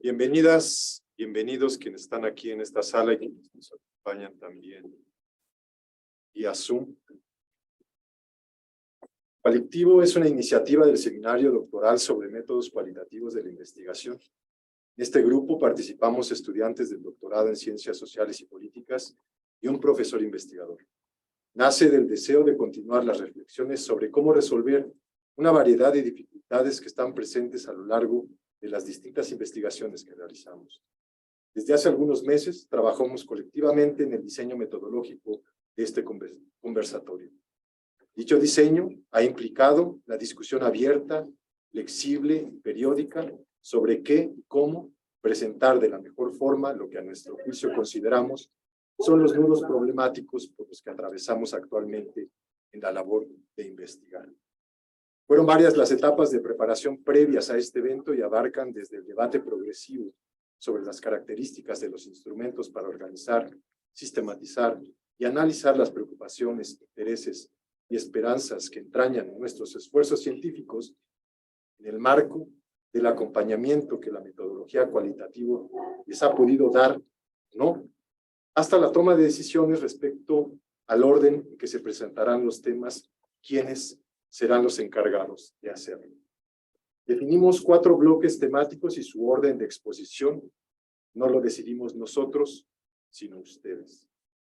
Bienvenidas, bienvenidos quienes están aquí en esta sala y quienes nos acompañan también vía Zoom. Cualitativo es una iniciativa del Seminario Doctoral sobre Métodos Cualitativos de la Investigación. En este grupo participamos estudiantes del doctorado en Ciencias Sociales y Políticas y un profesor investigador. Nace del deseo de continuar las reflexiones sobre cómo resolver una variedad de dificultades que están presentes a lo largo de las distintas investigaciones que realizamos. Desde hace algunos meses trabajamos colectivamente en el diseño metodológico de este conversatorio. Dicho diseño ha implicado la discusión abierta, flexible y periódica sobre qué y cómo presentar de la mejor forma lo que a nuestro juicio consideramos son los nudos problemáticos por los que atravesamos actualmente en la labor de investigar. Fueron varias las etapas de preparación previas a este evento y abarcan desde el debate progresivo sobre las características de los instrumentos para organizar, sistematizar y analizar las preocupaciones, intereses y esperanzas que entrañan nuestros esfuerzos científicos en el marco del acompañamiento que la metodología cualitativa les ha podido dar, ¿no?, hasta la toma de decisiones respecto al orden en que se presentarán los temas, quienes serán los encargados de hacerlo. Definimos 4 bloques temáticos y su orden de exposición no lo decidimos nosotros, sino ustedes.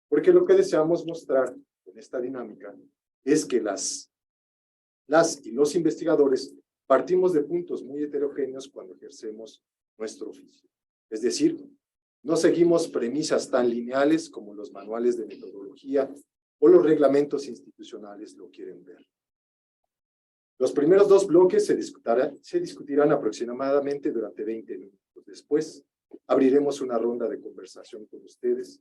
Porque lo que deseamos mostrar en esta dinámica es que las y los investigadores partimos de puntos muy heterogéneos cuando ejercemos nuestro oficio. Es decir, no seguimos premisas tan lineales como los manuales de metodología o los reglamentos institucionales lo quieren ver. Los primeros 2 bloques se discutirán aproximadamente durante 20 minutos. Después, abriremos una ronda de conversación con ustedes,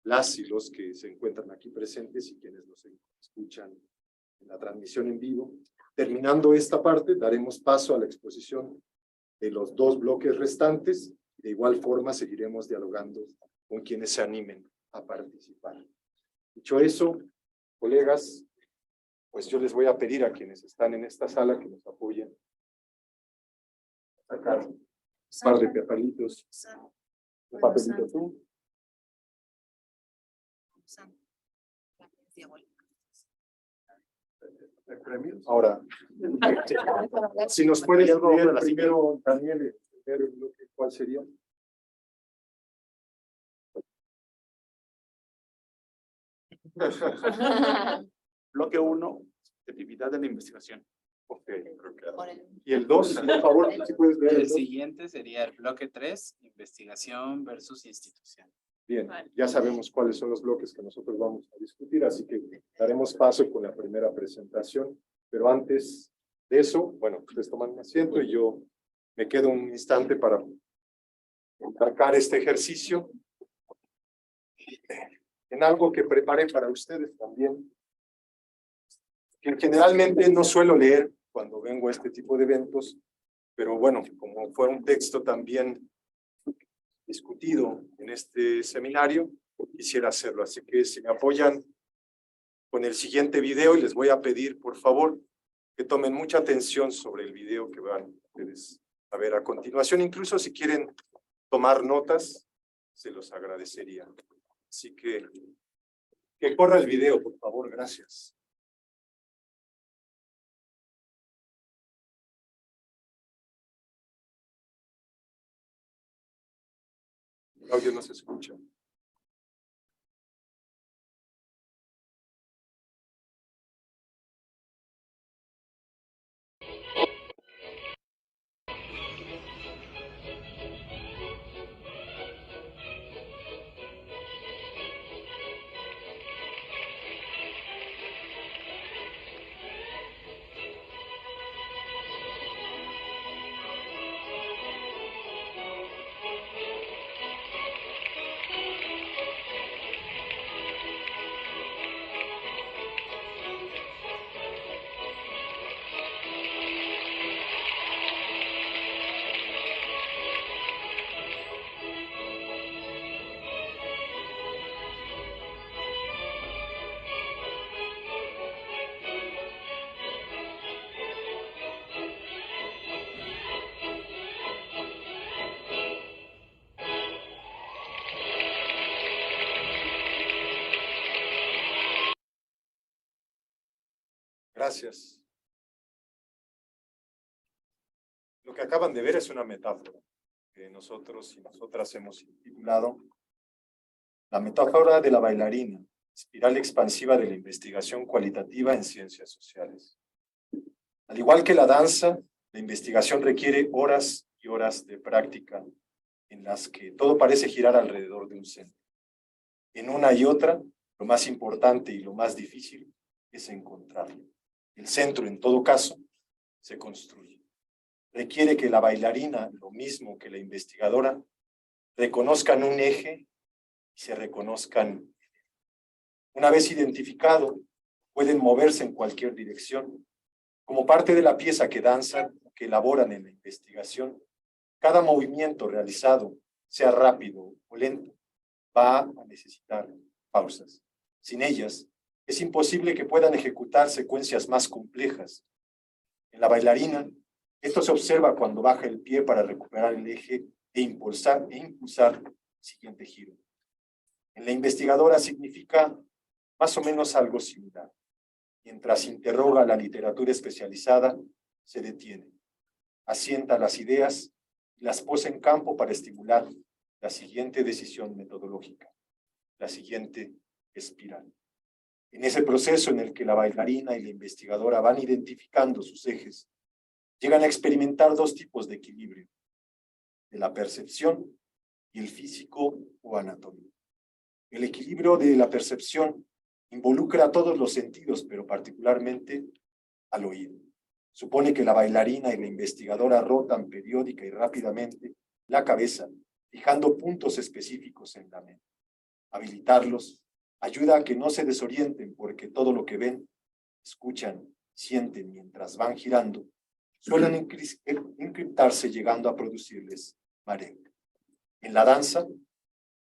las y los que se encuentran aquí presentes y quienes nos escuchan en la transmisión en vivo. Terminando esta parte, daremos paso a la exposición de los 2 bloques restantes. De igual forma, seguiremos dialogando con quienes se animen a participar. Dicho eso, colegas, pues yo les voy a pedir a quienes están en esta sala que nos apoyen a sacar un par de papelitos. Un papelito tú. Ahora, si nos puedes leer primero, Daniel, ¿cuál sería? Bloque 1, efectividad de la investigación. Ok, creo que. Y el 2, por favor, si puedes leer El siguiente sería el bloque 3, investigación versus institución. Bien, ya sabemos cuáles son los bloques que nosotros vamos a discutir, así que daremos paso con la primera presentación, pero antes de eso, bueno, ustedes toman un asiento y yo me quedo un instante para enmarcar este ejercicio en algo que preparé para ustedes también, que generalmente no suelo leer cuando vengo a este tipo de eventos, pero bueno, como fue un texto también discutido en este seminario, quisiera hacerlo. Así que si me apoyan con el siguiente video, y les voy a pedir, por favor, que tomen mucha atención sobre el video que van ustedes a ver a continuación. Incluso si quieren tomar notas, se los agradecería. Así que corra el video, por favor. Gracias. El audio no se escucha. Gracias. Lo que acaban de ver es una metáfora que nosotros y nosotras hemos titulado la metáfora de la bailarina, espiral expansiva de la investigación cualitativa en ciencias sociales. Al igual que la danza, la investigación requiere horas y horas de práctica en las que todo parece girar alrededor de un centro. En una y otra, lo más importante y lo más difícil es encontrarlo. El centro, en todo caso, se construye. Requiere que la bailarina, lo mismo que la investigadora, reconozcan un eje y se reconozcan. Una vez identificado, pueden moverse en cualquier dirección. Como parte de la pieza que danzan, que elaboran en la investigación, cada movimiento realizado, sea rápido o lento, va a necesitar pausas. Sin ellas, es imposible que puedan ejecutar secuencias más complejas. En la bailarina, esto se observa cuando baja el pie para recuperar el eje e impulsar el siguiente giro. En la investigadora significa más o menos algo similar. Mientras interroga la literatura especializada, se detiene, asienta las ideas y las posa en campo para estimular la siguiente decisión metodológica, la siguiente espiral. En ese proceso en el que la bailarina y la investigadora van identificando sus ejes, llegan a experimentar dos tipos de equilibrio, de la percepción y el físico o anatómico. El equilibrio de la percepción involucra a todos los sentidos, pero particularmente al oído. Supone que la bailarina y la investigadora rotan periódica y rápidamente la cabeza, fijando puntos específicos en la mente. Habilitarlos ayuda a que no se desorienten porque todo lo que ven, escuchan, sienten mientras van girando, suelen encriptarse llegando a producirles mareo. En la danza,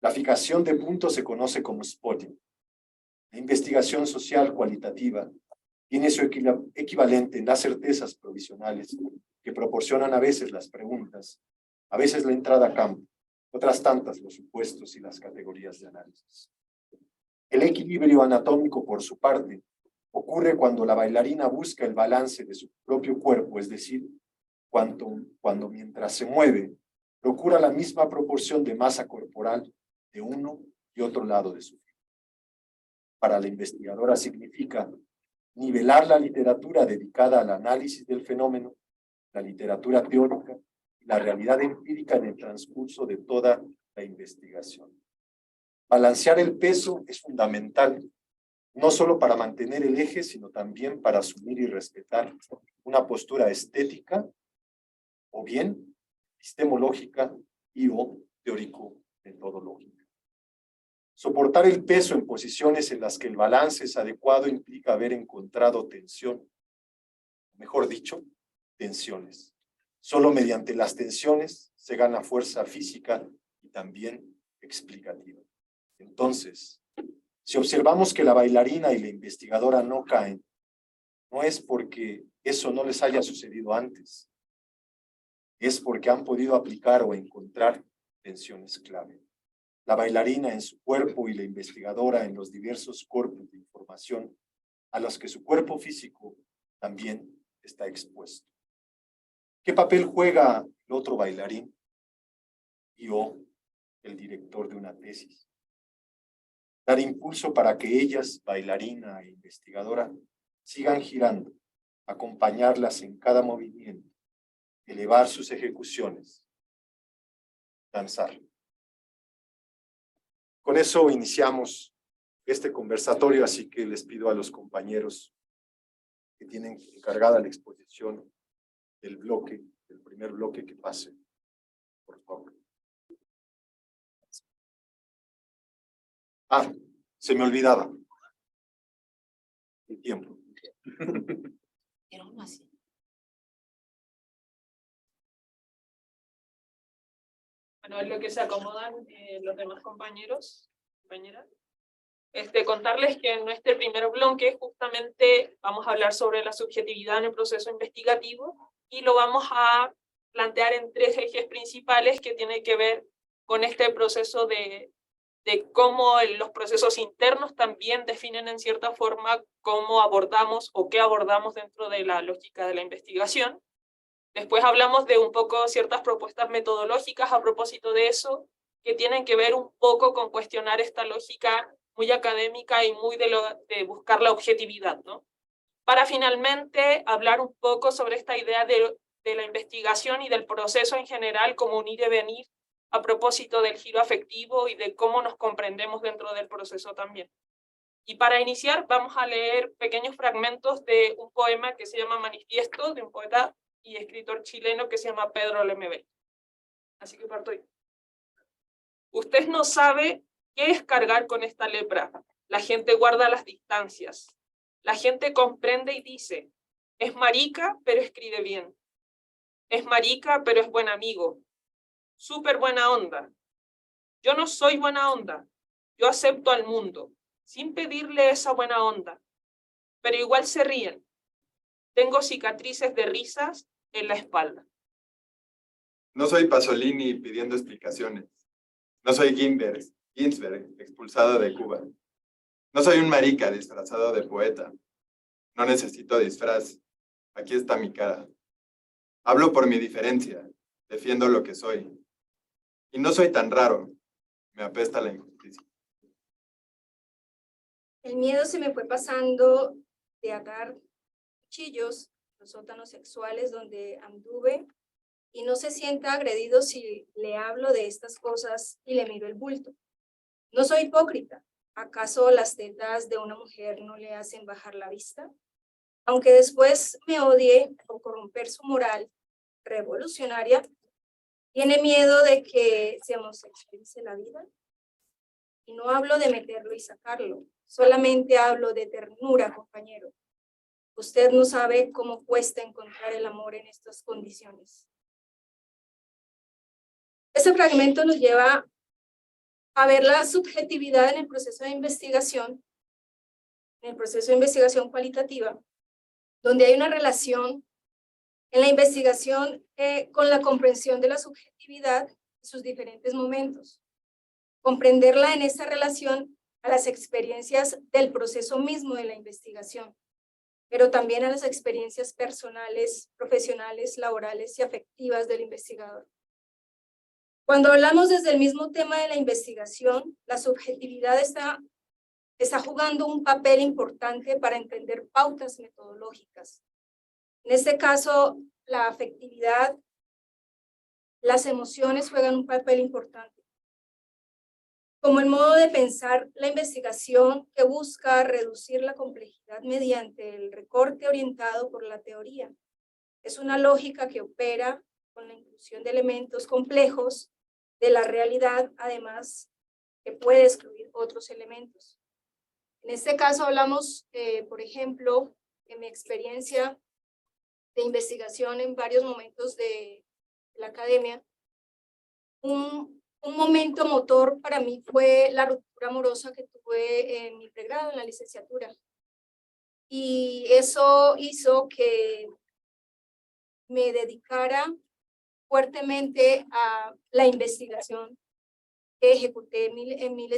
la fijación de puntos se conoce como spotting. La investigación social cualitativa tiene su equivalente en las certezas provisionales que proporcionan a veces las preguntas, a veces la entrada a campo, otras tantas los supuestos y las categorías de análisis. El equilibrio anatómico, por su parte, ocurre cuando la bailarina busca el balance de su propio cuerpo, es decir, cuando mientras se mueve, procura la misma proporción de masa corporal de uno y otro lado de su figura. Para la investigadora significa nivelar la literatura dedicada al análisis del fenómeno, la literatura teórica y la realidad empírica en el transcurso de toda la investigación. Balancear el peso es fundamental, no solo para mantener el eje, sino también para asumir y respetar una postura estética o bien epistemológica y o teórico-metodológica. Soportar el peso en posiciones en las que el balance es adecuado implica haber encontrado tensión, mejor dicho, tensiones. Solo mediante las tensiones se gana fuerza física y también explicativa. Entonces, si observamos que la bailarina y la investigadora no caen, no es porque eso no les haya sucedido antes, es porque han podido aplicar o encontrar tensiones clave. La bailarina en su cuerpo y la investigadora en los diversos corpus de información a los que su cuerpo físico también está expuesto. ¿Qué papel juega el otro bailarín y o el director de una tesis? Dar impulso para que ellas, bailarina e investigadora, sigan girando, acompañarlas en cada movimiento, elevar sus ejecuciones, danzar. Con eso iniciamos este conversatorio, así que les pido a los compañeros que tienen encargada la exposición del primer bloque, que pasen, por favor. Ah, se me olvidaba. El tiempo. Pero aún así. Bueno, es lo que se acomodan los demás compañeros, compañeras. Contarles que en nuestro primer bloque justamente vamos a hablar sobre la subjetividad en el proceso investigativo y lo vamos a plantear en tres ejes principales que tienen que ver con este proceso de de cómo los procesos internos también definen en cierta forma cómo abordamos o qué abordamos dentro de la lógica de la investigación. Después hablamos de un poco ciertas propuestas metodológicas a propósito de eso, que tienen que ver un poco con cuestionar esta lógica muy académica y muy de buscar la objetividad, ¿no? Para finalmente hablar un poco sobre esta idea de la investigación y del proceso en general como un ir y venir a propósito del giro afectivo y de cómo nos comprendemos dentro del proceso también. Y para iniciar vamos a leer pequeños fragmentos de un poema que se llama Manifiesto, de un poeta y escritor chileno que se llama Pedro Lemebel. Así que parto yo. Usted no sabe qué es cargar con esta lepra. La gente guarda las distancias. La gente comprende y dice, es marica, pero escribe bien. Es marica, pero es buen amigo. Súper buena onda. Yo no soy buena onda. Yo acepto al mundo, sin pedirle esa buena onda. Pero igual se ríen. Tengo cicatrices de risas en la espalda. No soy Pasolini pidiendo explicaciones. No soy Ginsberg, expulsado de Cuba. No soy un marica disfrazado de poeta. No necesito disfraz. Aquí está mi cara. Hablo por mi diferencia. Defiendo lo que soy. Y no soy tan raro. Me apesta la injusticia. El miedo se me fue pasando de atar cuchillos, los sótanos sexuales donde anduve, y no se sienta agredido si le hablo de estas cosas y le miro el bulto. No soy hipócrita. ¿Acaso las tetas de una mujer no le hacen bajar la vista? Aunque después me odie por corromper su moral revolucionaria, ¿tiene miedo de que se homosexualice la vida? Y no hablo de meterlo y sacarlo, solamente hablo de ternura, compañero. Usted no sabe cómo cuesta encontrar el amor en estas condiciones. Este fragmento nos lleva a ver la subjetividad en el proceso de investigación, cualitativa, donde hay una relación en la investigación con la comprensión de la subjetividad y sus diferentes momentos. Comprenderla en esta relación a las experiencias del proceso mismo de la investigación, pero también a las experiencias personales, profesionales, laborales y afectivas del investigador. Cuando hablamos desde el mismo tema de la investigación, la subjetividad está jugando un papel importante para entender pautas metodológicas. En este caso, la afectividad, las emociones juegan un papel importante. Como el modo de pensar la investigación que busca reducir la complejidad mediante el recorte orientado por la teoría. Es una lógica que opera con la inclusión de elementos complejos de la realidad, además que puede excluir otros elementos. En este caso hablamos, por ejemplo, en mi experiencia de investigación en varios momentos de la academia, un momento motor para mí fue la ruptura amorosa que tuve en mi pregrado, en la licenciatura. Y eso hizo que me dedicara fuertemente a la investigación que ejecuté en mi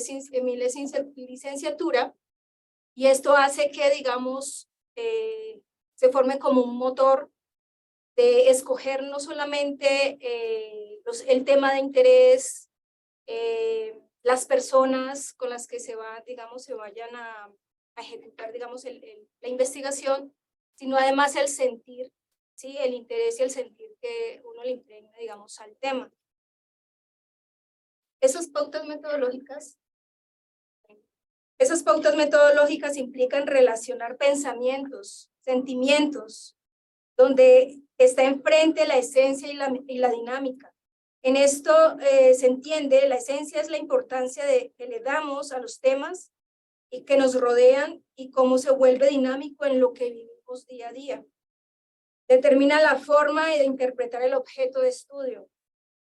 licenciatura, y esto hace que, digamos, se forme como un motor de escoger no solamente el tema de interés, las personas con las que se vayan a ejecutar, digamos, la investigación, sino además el sentir, ¿sí? El interés y el sentir que uno le impregna, digamos, al tema. Esas pautas metodológicas implican relacionar pensamientos, sentimientos, donde está enfrente la esencia y la dinámica. En esto se entiende, la esencia es la importancia que le damos a los temas y que nos rodean y cómo se vuelve dinámico en lo que vivimos día a día. Determina la forma de interpretar el objeto de estudio.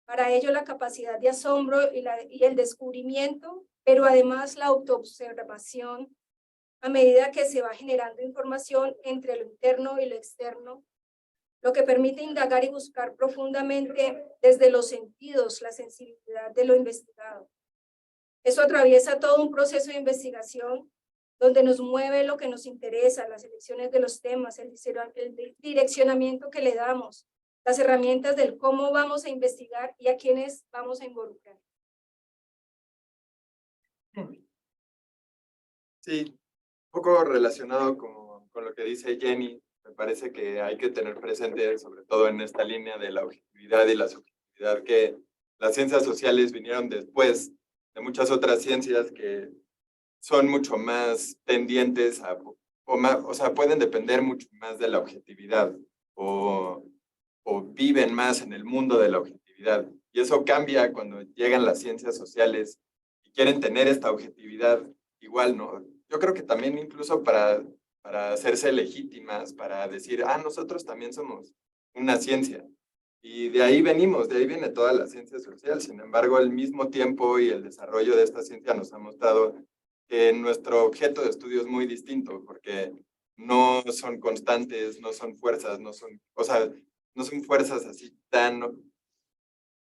Para ello, la capacidad de asombro y el descubrimiento, pero además la autoobservación a medida que se va generando información entre lo interno y lo externo, lo que permite indagar y buscar profundamente desde los sentidos la sensibilidad de lo investigado. Eso atraviesa todo un proceso de investigación donde nos mueve lo que nos interesa, las elecciones de los temas, el direccionamiento que le damos, las herramientas del cómo vamos a investigar y a quiénes vamos a involucrar. Sí, un poco relacionado con lo que dice Jenny, me parece que hay que tener presente, sobre todo en esta línea de la objetividad y la subjetividad, que las ciencias sociales vinieron después de muchas otras ciencias que son mucho más tendientes a, o sea, pueden depender mucho más de la objetividad o viven más en el mundo de la objetividad. Y eso cambia cuando llegan las ciencias sociales y quieren tener esta objetividad igual, ¿no? Yo creo que también incluso para hacerse legítimas, para decir, nosotros también somos una ciencia. Y de ahí venimos, de ahí viene toda la ciencia social. Sin embargo, el mismo tiempo y el desarrollo de esta ciencia nos ha mostrado que nuestro objeto de estudio es muy distinto, porque no son constantes, no son fuerzas, no son, o sea, no son fuerzas así tan,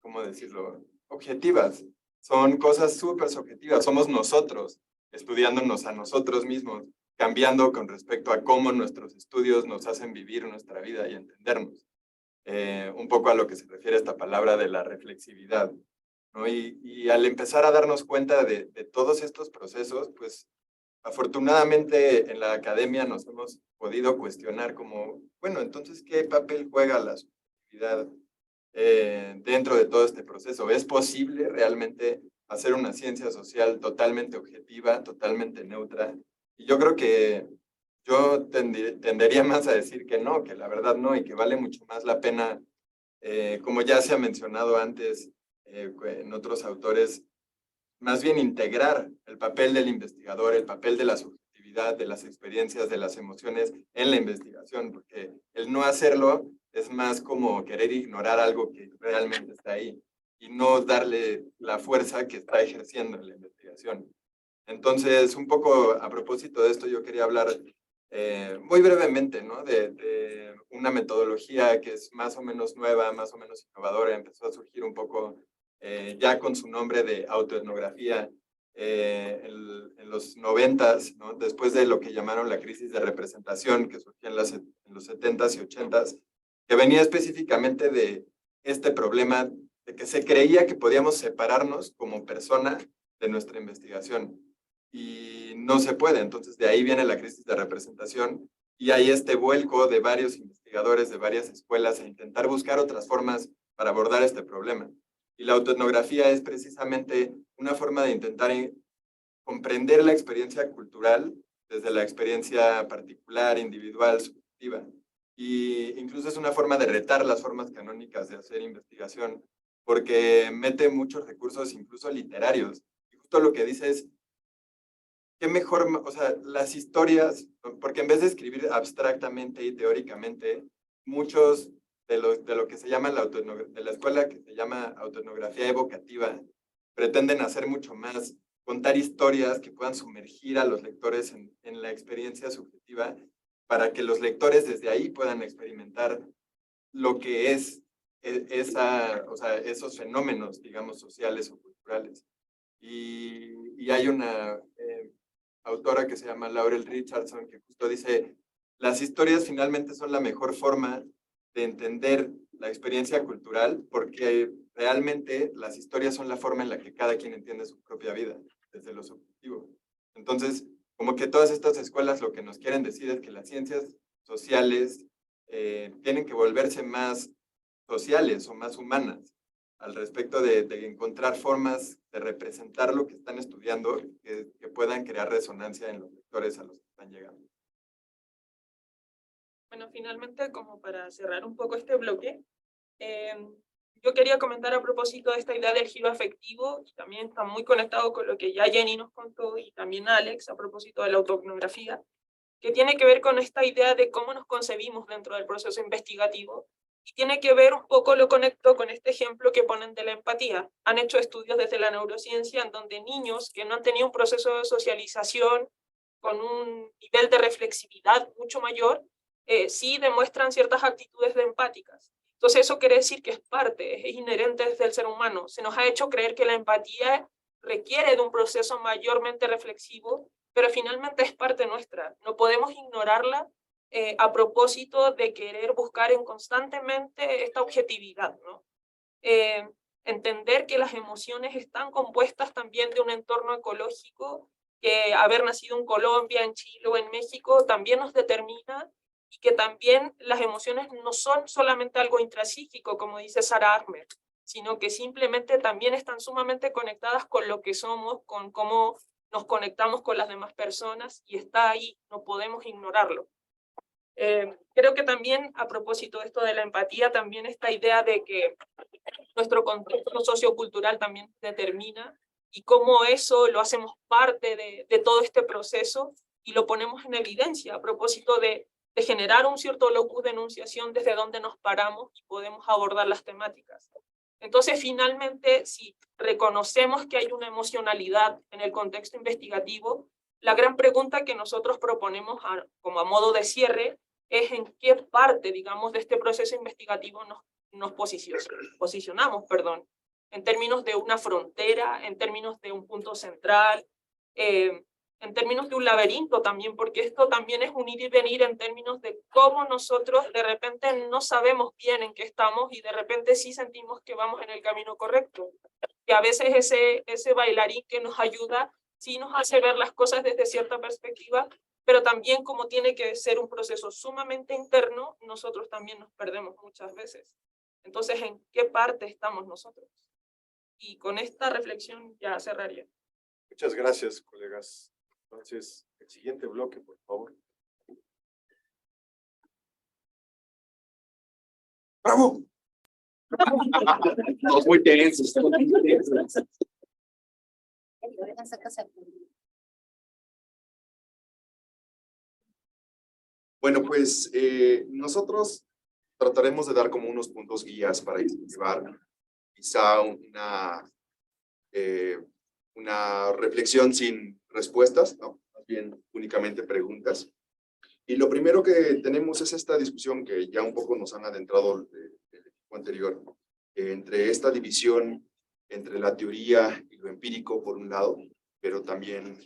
¿cómo decirlo?, objetivas. Son cosas súper subjetivas. Somos nosotros estudiándonos a nosotros mismos, cambiando con respecto a cómo nuestros estudios nos hacen vivir nuestra vida y entendernos. Un poco a lo que se refiere esta palabra de la reflexividad, ¿no? Y al empezar a darnos cuenta de todos estos procesos, pues afortunadamente en la academia nos hemos podido cuestionar como, bueno, entonces, ¿qué papel juega la subjetividad dentro de todo este proceso? ¿Es posible realmente hacer una ciencia social totalmente objetiva, totalmente neutra? Y yo creo que yo tendería más a decir que no, que la verdad no, y que vale mucho más la pena, como ya se ha mencionado antes en otros autores, más bien integrar el papel del investigador, el papel de la subjetividad, de las experiencias, de las emociones en la investigación, porque el no hacerlo es más como querer ignorar algo que realmente está ahí y no darle la fuerza que está ejerciendo en la investigación. Entonces, un poco a propósito de esto, yo quería hablar muy brevemente, ¿no? de una metodología que es más o menos nueva, más o menos innovadora, empezó a surgir un poco ya con su nombre de autoetnografía en los 90s, ¿no? Después de lo que llamaron la crisis de representación que surgió en los 70s y 80s, que venía específicamente de este problema de que se creía que podíamos separarnos como persona de nuestra investigación. Y no se puede, entonces de ahí viene la crisis de representación y hay este vuelco de varios investigadores de varias escuelas a intentar buscar otras formas para abordar este problema. Y la autoetnografía es precisamente una forma de intentar comprender la experiencia cultural desde la experiencia particular, individual, subjetiva. Y incluso es una forma de retar las formas canónicas de hacer investigación, porque mete muchos recursos, incluso literarios. Y justo lo que dice es, qué mejor, o sea, las historias, porque en vez de escribir abstractamente y teóricamente, muchos de lo que se llama de la escuela que se llama autoetnografía evocativa, pretenden hacer mucho más, contar historias que puedan sumergir a los lectores en la experiencia subjetiva, para que los lectores desde ahí puedan experimentar lo que es o sea, esos fenómenos, digamos, sociales o culturales. Y hay una autora que se llama Laurel Richardson, que justo dice, las historias finalmente son la mejor forma de entender la experiencia cultural, porque realmente las historias son la forma en la que cada quien entiende su propia vida, desde lo subjetivo. Entonces, como que todas estas escuelas lo que nos quieren decir es que las ciencias sociales tienen que volverse más sociales o más humanas, al respecto de encontrar formas de representar lo que están estudiando que puedan crear resonancia en los lectores a los que están llegando. Bueno, finalmente, como para cerrar un poco este bloque, yo quería comentar a propósito de esta idea del giro afectivo, y también está muy conectado con lo que ya Jenny nos contó y también Alex a propósito de la autoetnografía, que tiene que ver con esta idea de cómo nos concebimos dentro del proceso investigativo. Y tiene que ver un poco, lo conecto con este ejemplo que ponen de la empatía. Han hecho estudios desde la neurociencia en donde niños que no han tenido un proceso de socialización con un nivel de reflexividad mucho mayor, sí demuestran ciertas actitudes de empáticas. Entonces eso quiere decir que es parte, es inherente desde el ser humano. Se nos ha hecho creer que la empatía requiere de un proceso mayormente reflexivo, pero finalmente es parte nuestra. No podemos ignorarla a propósito de querer buscar constantemente esta objetividad, ¿no? Entender que las emociones están compuestas también de un entorno ecológico, que haber nacido en Colombia, en Chile o en México también nos determina, y que también las emociones no son solamente algo intrapsíquico, como dice Sarah Ahmed, sino que simplemente también están sumamente conectadas con lo que somos, con cómo nos conectamos con las demás personas, y está ahí, no podemos ignorarlo. Creo que también, a propósito de esto de la empatía, también esta idea de que nuestro contexto sociocultural también determina, y cómo eso lo hacemos parte de todo este proceso, y lo ponemos en evidencia a propósito de generar un cierto locus de enunciación desde donde nos paramos y podemos abordar las temáticas. Entonces, finalmente, si reconocemos que hay una emocionalidad en el contexto investigativo, la gran pregunta que nosotros proponemos como a modo de cierre es en qué parte, digamos, de este proceso investigativo nos posicionamos, en términos de una frontera, en términos de un punto central, en términos de un laberinto también, porque esto también es un ir y venir en términos de cómo nosotros de repente no sabemos bien en qué estamos y de repente sí sentimos que vamos en el camino correcto. Que a veces ese bailarín que nos ayuda sí nos hace ver las cosas desde cierta perspectiva, pero también como tiene que ser un proceso sumamente interno, nosotros también nos perdemos muchas veces. Entonces, ¿en qué parte estamos nosotros? Y con esta reflexión ya cerraría. Muchas gracias, colegas. Entonces, el siguiente bloque, por favor. ¡Bravo! Todos muy tensos. Bueno, pues nosotros trataremos de dar como unos puntos guías para incentivar quizá una reflexión sin respuestas, ¿no? Más bien únicamente preguntas. Y lo primero que tenemos es esta discusión que ya un poco nos han adentrado del equipo anterior, entre esta división entre la teoría y lo empírico por un lado, pero también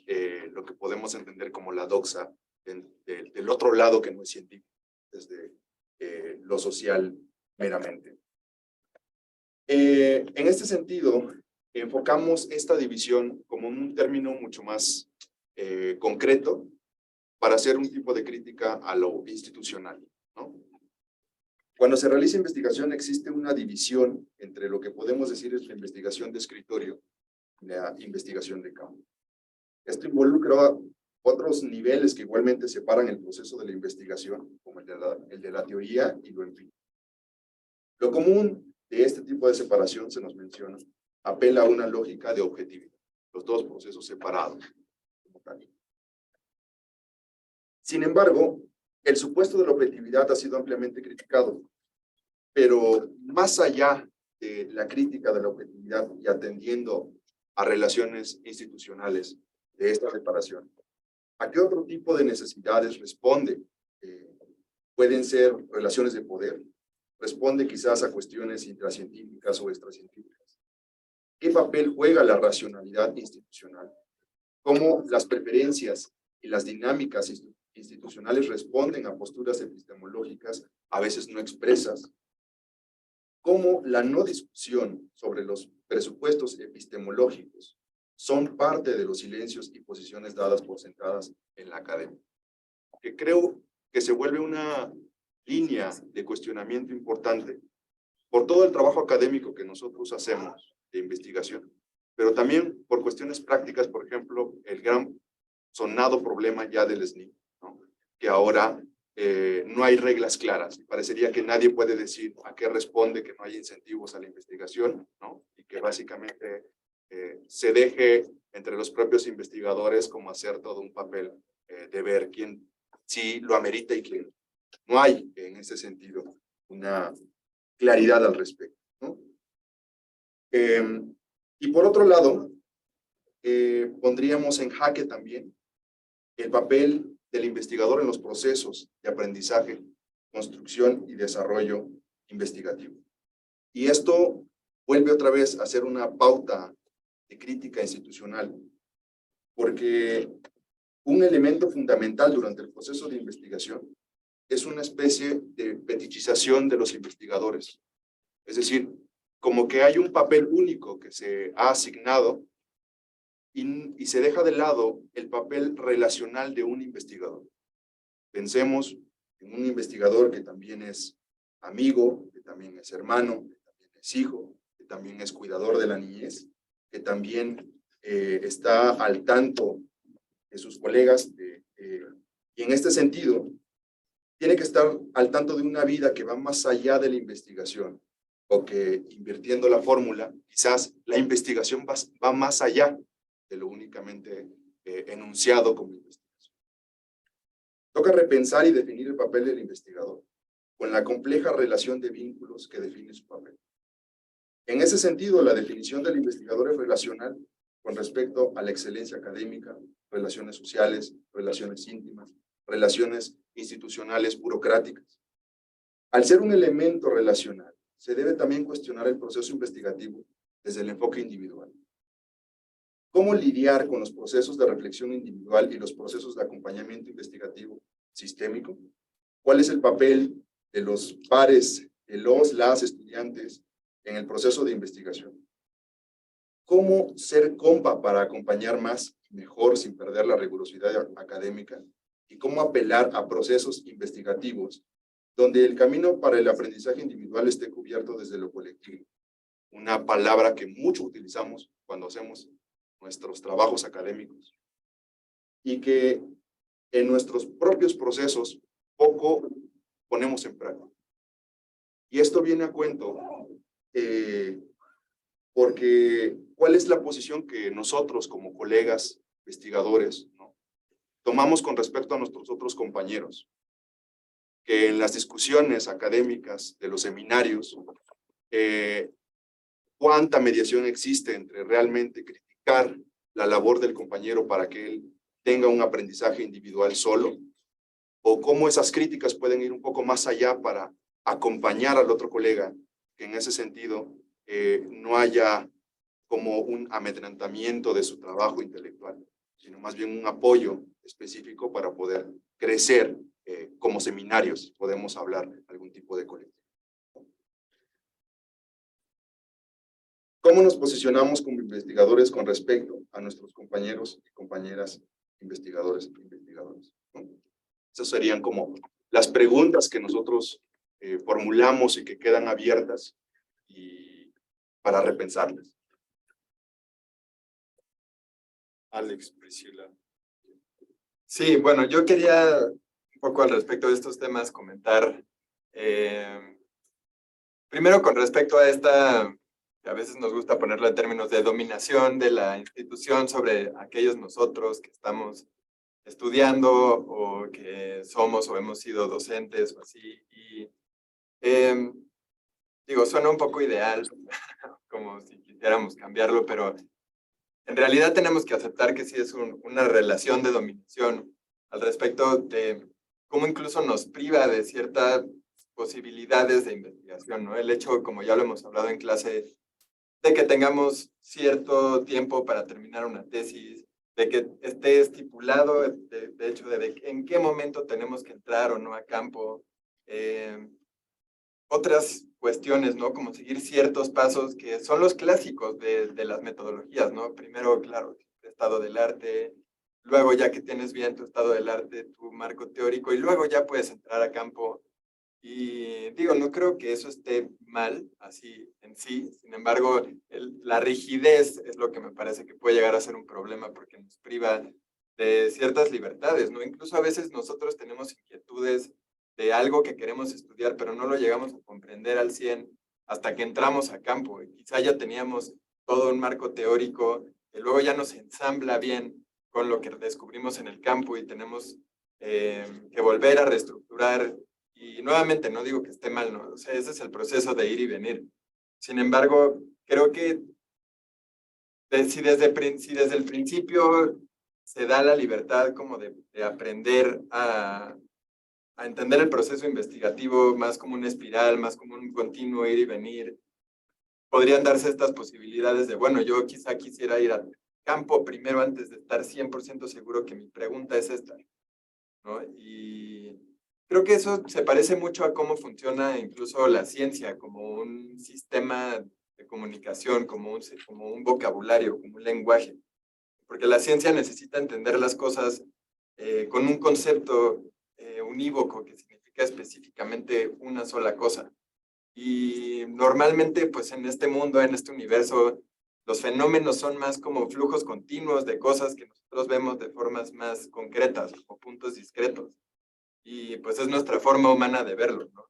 lo que podemos entender como la doxa del otro lado que no es científico, desde lo social meramente. En este sentido, enfocamos esta división como un término mucho más concreto para hacer un tipo de crítica a lo institucional, ¿no? Cuando se realiza investigación existe una división entre lo que podemos decir es la investigación de escritorio y la investigación de campo. Esto involucra otros niveles que igualmente separan el proceso de la investigación, como el de la teoría y lo empírico. Lo común de este tipo de separación, se nos menciona, apela a una lógica de objetividad, los dos procesos separados, como tal. Sin embargo, el supuesto de la objetividad ha sido ampliamente criticado, pero más allá de la crítica de la objetividad y atendiendo a relaciones institucionales de esta separación, ¿a qué otro tipo de necesidades responde? Pueden ser relaciones de poder, responde quizás a cuestiones intracientíficas o extracientíficas. ¿Qué papel juega la racionalidad institucional? ¿Cómo las preferencias y las dinámicas institucionales responden a posturas epistemológicas a veces no expresas? ¿Cómo la no discusión sobre los presupuestos epistemológicos son parte de los silencios y posiciones dadas por sentadas en la academia? Que creo que se vuelve una línea de cuestionamiento importante por todo el trabajo académico que nosotros hacemos de investigación, pero también por cuestiones prácticas, por ejemplo, el gran sonado problema ya del SNI, ¿no? Que ahora no hay reglas claras. Parecería que nadie puede decir a qué responde que no hay incentivos a la investigación, ¿no? Y que básicamente se deje entre los propios investigadores como hacer todo un papel de ver quién sí lo amerita y quién no hay en ese sentido una claridad al respecto, ¿no? Y por otro lado, pondríamos en jaque también el papel del investigador en los procesos de aprendizaje, construcción y desarrollo investigativo. Y esto vuelve otra vez a ser una pauta de crítica institucional, porque un elemento fundamental durante el proceso de investigación es una especie de fetichización de los investigadores. Es decir, como que hay un papel único que se ha asignado y se deja de lado el papel relacional de un investigador. Pensemos en un investigador que también es amigo, que también es hermano, que también es hijo, que también es cuidador de la niñez, que también está al tanto de sus colegas, y en este sentido, tiene que estar al tanto de una vida que va más allá de la investigación, o que, invirtiendo la fórmula, quizás la investigación va más allá de lo únicamente enunciado como investigación. Toca repensar y definir el papel del investigador, con la compleja relación de vínculos que define su papel. En ese sentido, la definición del investigador es relacional con respecto a la excelencia académica, relaciones sociales, relaciones íntimas, relaciones institucionales burocráticas. Al ser un elemento relacional, se debe también cuestionar el proceso investigativo desde el enfoque individual. ¿Cómo lidiar con los procesos de reflexión individual y los procesos de acompañamiento investigativo sistémico? ¿Cuál es el papel de los pares, de las estudiantes en el proceso de investigación? ¿Cómo ser compa para acompañar más y mejor sin perder la rigurosidad académica? ¿Y cómo apelar a procesos investigativos donde el camino para el aprendizaje individual esté cubierto desde lo colectivo? Una palabra que mucho utilizamos cuando hacemos nuestros trabajos académicos y que en nuestros propios procesos poco ponemos en práctica. Y esto viene a cuento porque ¿cuál es la posición que nosotros como colegas investigadores, ¿no?, tomamos con respecto a nuestros otros compañeros? Que en las discusiones académicas de los seminarios, ¿cuánta mediación existe entre realmente criticar la labor del compañero para que él tenga un aprendizaje individual solo? ¿O cómo esas críticas pueden ir un poco más allá para acompañar al otro colega, que en ese sentido no haya como un amedrentamiento de su trabajo intelectual, sino más bien un apoyo específico para poder crecer como seminarios, podemos hablar de algún tipo de colectivo? ¿Cómo nos posicionamos como investigadores con respecto a nuestros compañeros y compañeras investigadores e investigadoras? Esas serían como las preguntas que nosotros formulamos y que quedan abiertas y para repensarlas. Alex, Priscila. Sí, bueno, yo quería un poco al respecto de estos temas comentar. Primero con respecto a esta, que a veces nos gusta ponerlo en términos de dominación de la institución sobre aquellos nosotros que estamos estudiando o que somos o hemos sido docentes o así. Y digo, suena un poco ideal, como si quisiéramos cambiarlo, pero en realidad tenemos que aceptar que sí es una relación de dominación al respecto de cómo incluso nos priva de ciertas posibilidades de investigación, ¿no? El hecho, como ya lo hemos hablado en clase, de que tengamos cierto tiempo para terminar una tesis, de que esté estipulado, de hecho, de en qué momento tenemos que entrar o no a campo. Otras cuestiones, ¿no? Como seguir ciertos pasos que son los clásicos de las metodologías, ¿no? Primero, claro, estado del arte, luego ya que tienes bien tu estado del arte, tu marco teórico, y luego ya puedes entrar a campo. Y digo, no creo que eso esté mal, así en sí. Sin embargo, la rigidez es lo que me parece que puede llegar a ser un problema porque nos priva de ciertas libertades, ¿no? Incluso a veces nosotros tenemos inquietudes de algo que queremos estudiar, pero no lo llegamos a comprender al 100 hasta que entramos a campo. Y quizá ya teníamos todo un marco teórico que luego ya nos ensambla bien con lo que descubrimos en el campo y tenemos que volver a reestructurar. Y nuevamente, no digo que esté mal, ¿no? O sea, ese es el proceso de ir y venir. Sin embargo, creo que si desde el principio se da la libertad como de aprender a entender el proceso investigativo más como una espiral, más como un continuo ir y venir, podrían darse estas posibilidades de, bueno, yo quizá quisiera ir al campo primero antes de estar 100% seguro que mi pregunta es esta, ¿no? Y creo que eso se parece mucho a cómo funciona incluso la ciencia, como un sistema de comunicación, como un vocabulario, como un lenguaje. Porque la ciencia necesita entender las cosas con un concepto unívoco que significa específicamente una sola cosa. Y normalmente, pues en este mundo, en este universo, los fenómenos son más como flujos continuos de cosas que nosotros vemos de formas más concretas, como puntos discretos. Y pues es nuestra forma humana de verlo, ¿no?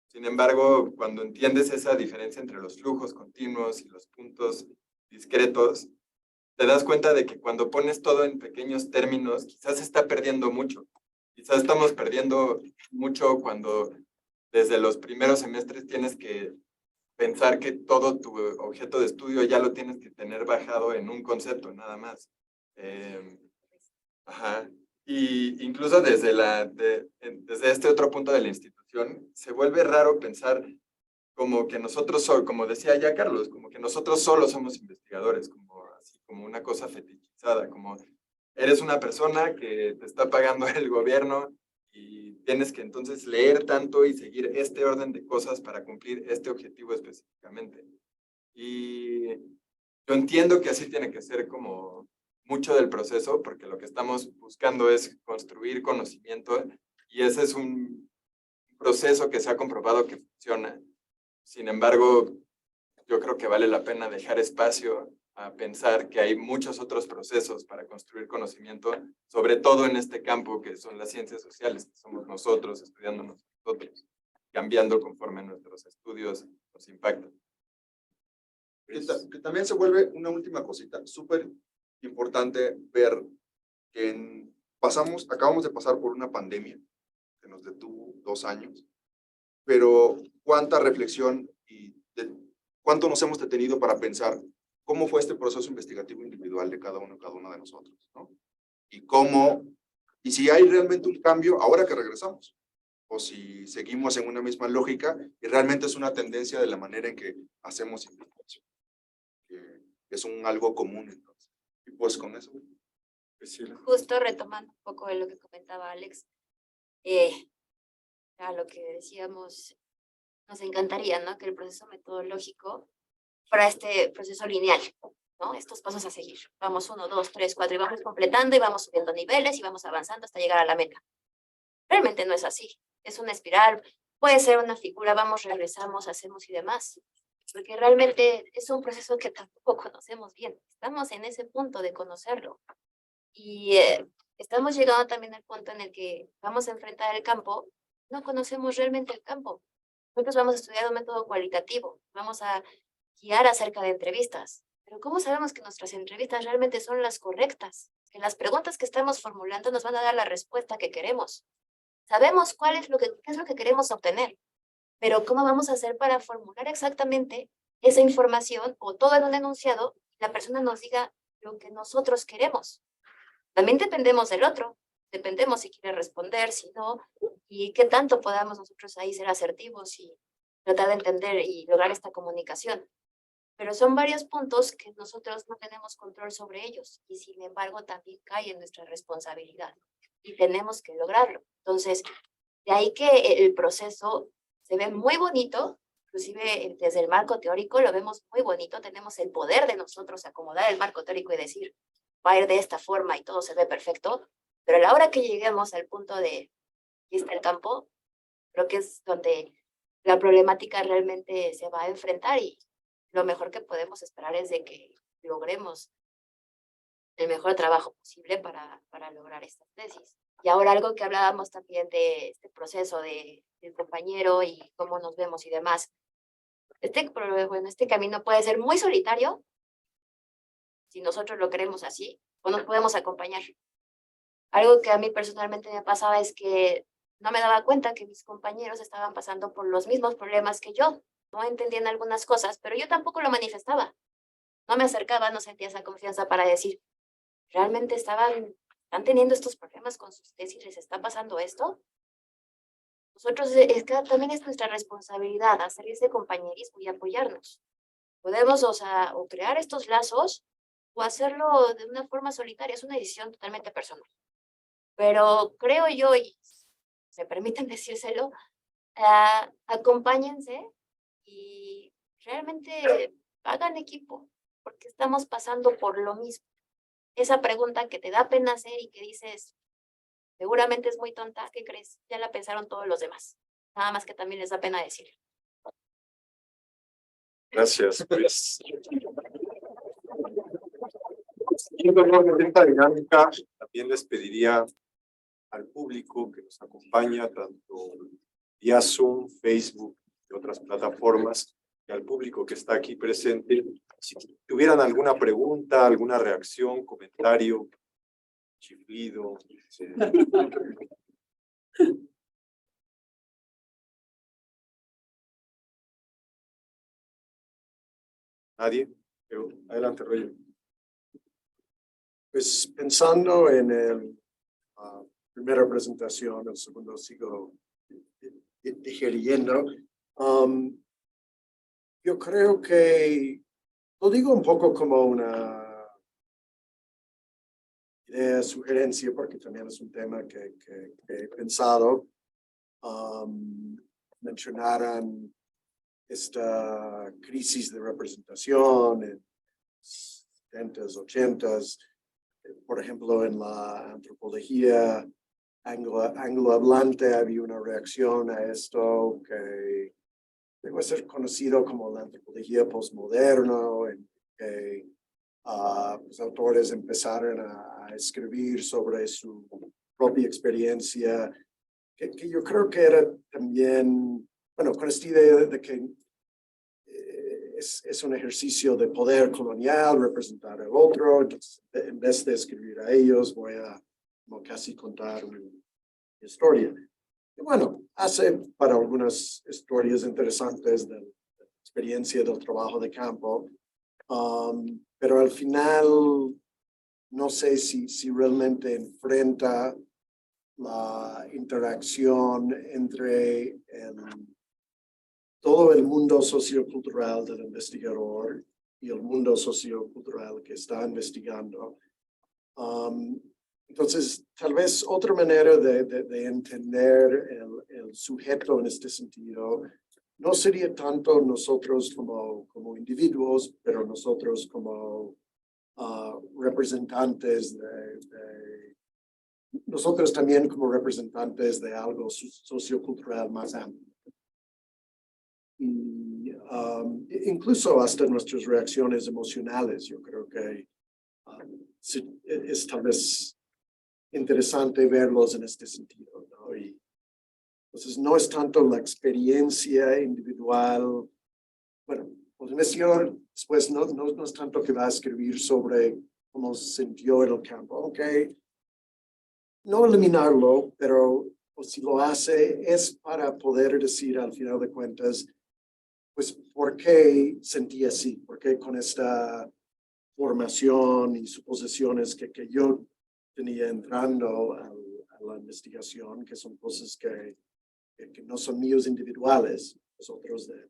Sin embargo, cuando entiendes esa diferencia entre los flujos continuos y los puntos discretos, te das cuenta de que cuando pones todo en pequeños términos, quizás se está perdiendo mucho. Quizás estamos perdiendo mucho cuando desde los primeros semestres tienes que pensar que todo tu objeto de estudio ya lo tienes que tener bajado en un concepto, nada más. Ajá. Y incluso desde este otro punto de la institución, se vuelve raro pensar como que nosotros, como decía ya Carlos, como que nosotros solo somos investigadores, como así, como una cosa fetichizada, como eres una persona que te está pagando el gobierno y tienes que entonces leer tanto y seguir este orden de cosas para cumplir este objetivo específicamente. Y yo entiendo que así tiene que ser como mucho del proceso, porque lo que estamos buscando es construir conocimiento y ese es un proceso que se ha comprobado que funciona. Sin embargo, yo creo que vale la pena dejar espacio a pensar que hay muchos otros procesos para construir conocimiento, sobre todo en este campo que son las ciencias sociales, que somos nosotros, estudiándonos nosotros, cambiando conforme nuestros estudios nos impactan. Que también se vuelve una última cosita, súper importante ver que acabamos de pasar por una pandemia que nos detuvo 2 años, pero cuánta reflexión y cuánto nos hemos detenido para pensar cómo fue este proceso investigativo individual de cada una de nosotros, ¿no? Y si hay realmente un cambio ahora que regresamos, o si seguimos en una misma lógica y realmente es una tendencia de la manera en que hacemos investigación, que es algo común entonces. Y pues con eso, pues sí. Justo retomando un poco de lo que comentaba Alex, a lo que decíamos, nos encantaría, ¿no? Que el proceso metodológico fuera este proceso lineal, ¿no? Estos pasos a seguir. Vamos 1, 2, 3, 4 y vamos completando y vamos subiendo niveles y vamos avanzando hasta llegar a la meta. Realmente no es así. Es una espiral, puede ser una figura, vamos, regresamos, hacemos y demás. Porque realmente es un proceso que tampoco conocemos bien. Estamos en ese punto de conocerlo. Y estamos llegando también al punto en el que vamos a enfrentar el campo, no conocemos realmente el campo. Nosotros vamos a estudiar un método cualitativo, vamos a guiar acerca de entrevistas. Pero ¿cómo sabemos que nuestras entrevistas realmente son las correctas? Que las preguntas que estamos formulando nos van a dar la respuesta que queremos. Sabemos qué es lo que queremos obtener, pero ¿cómo vamos a hacer para formular exactamente esa información o todo en un enunciado y la persona nos diga lo que nosotros queremos? También dependemos del otro, dependemos si quiere responder, si no, y qué tanto podamos nosotros ahí ser asertivos y tratar de entender y lograr esta comunicación. Pero son varios puntos que nosotros no tenemos control sobre ellos y sin embargo también cae en nuestra responsabilidad y tenemos que lograrlo. Entonces, de ahí que el proceso se ve muy bonito, inclusive desde el marco teórico lo vemos muy bonito, tenemos el poder de nosotros acomodar el marco teórico y decir, va a ir de esta forma y todo se ve perfecto, pero a la hora que lleguemos al punto de aquí está el campo, creo que es donde la problemática realmente se va a enfrentar y lo mejor que podemos esperar es de que logremos el mejor trabajo posible para lograr estas tesis. Y ahora algo que hablábamos también de este proceso del compañero y cómo nos vemos y demás. Este camino puede ser muy solitario, si nosotros lo queremos así, o nos podemos acompañar. Algo que a mí personalmente me pasaba es que no me daba cuenta que mis compañeros estaban pasando por los mismos problemas que yo. No entendían algunas cosas, pero yo tampoco lo manifestaba. No me acercaba, no sentía esa confianza para decir, ¿realmente están teniendo estos problemas con sus tesis? ¿Les está pasando esto? Nosotros, también es nuestra responsabilidad hacer ese compañerismo y apoyarnos. Podemos, o sea, o crear estos lazos o hacerlo de una forma solitaria. Es una decisión totalmente personal. Pero creo yo, y me permiten decírselo, acompáñense y realmente hagan equipo, porque estamos pasando por lo mismo. Esa pregunta que te da pena hacer y que dices, seguramente es muy tonta, ¿qué crees? Ya la pensaron todos los demás. Nada más que también les da pena decirlo. Gracias, pues. Siguiendo con esta dinámica, también les pediría al público que nos acompaña, tanto vía Zoom, Facebook y otras plataformas, y al público que está aquí presente, si tuvieran alguna pregunta, alguna reacción, comentario, chiflido. ¿Nadie? Pero adelante, Roger. Pues pensando en el primera presentación, el segundo sigo digiriendo. Yo creo que lo digo un poco como una idea, sugerencia, porque también es un tema que he pensado. Mencionaran esta crisis de representación en 70s, 80s, por ejemplo, en la antropología anglohablante había una reacción a esto que llegó a ser conocido como la antropología postmoderno, en que los autores empezaron a escribir sobre su propia experiencia, que yo creo que era también, bueno, con esta idea de que es un ejercicio de poder colonial, representar al otro. Entonces, en vez de escribir a ellos, voy a como casi contar una historia. Y bueno, hace para algunas historias interesantes de la experiencia del trabajo de campo, pero al final no sé si realmente enfrenta la interacción entre todo el mundo sociocultural del investigador y el mundo sociocultural que está investigando. Entonces, tal vez otra manera de entender el sujeto en este sentido no sería tanto nosotros como individuos, pero nosotros como representantes nosotros también como representantes de algo sociocultural más amplio. Y incluso hasta nuestras reacciones emocionales, yo creo que es tal vez interesante verlos en este sentido, ¿no? Y entonces no es tanto la experiencia individual, bueno, el investigador después no es tanto que va a escribir sobre cómo se sintió en el campo, aunque no eliminarlo, pero si lo hace es para poder decir al final de cuentas, pues, ¿por qué sentí así? ¿Por qué con esta formación y suposiciones que yo tenía entrando a la investigación, que son cosas que no son míos individuales, los otros de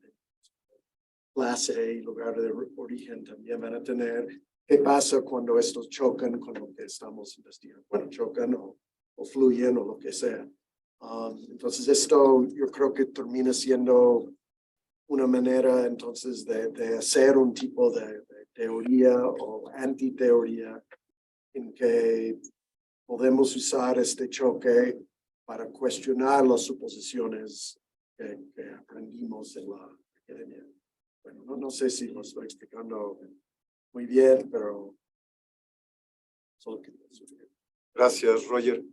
clase y lugar de origen también van a tener? ¿Qué pasa cuando estos chocan con lo que estamos investigando? Bueno, chocan o fluyen o lo que sea. Entonces esto yo creo que termina siendo una manera entonces de hacer un tipo de teoría o antiteoría en que podemos usar este choque para cuestionar las suposiciones que aprendimos en la academia. Bueno, no sé si lo estoy explicando muy bien, pero solo que... Gracias, Roger.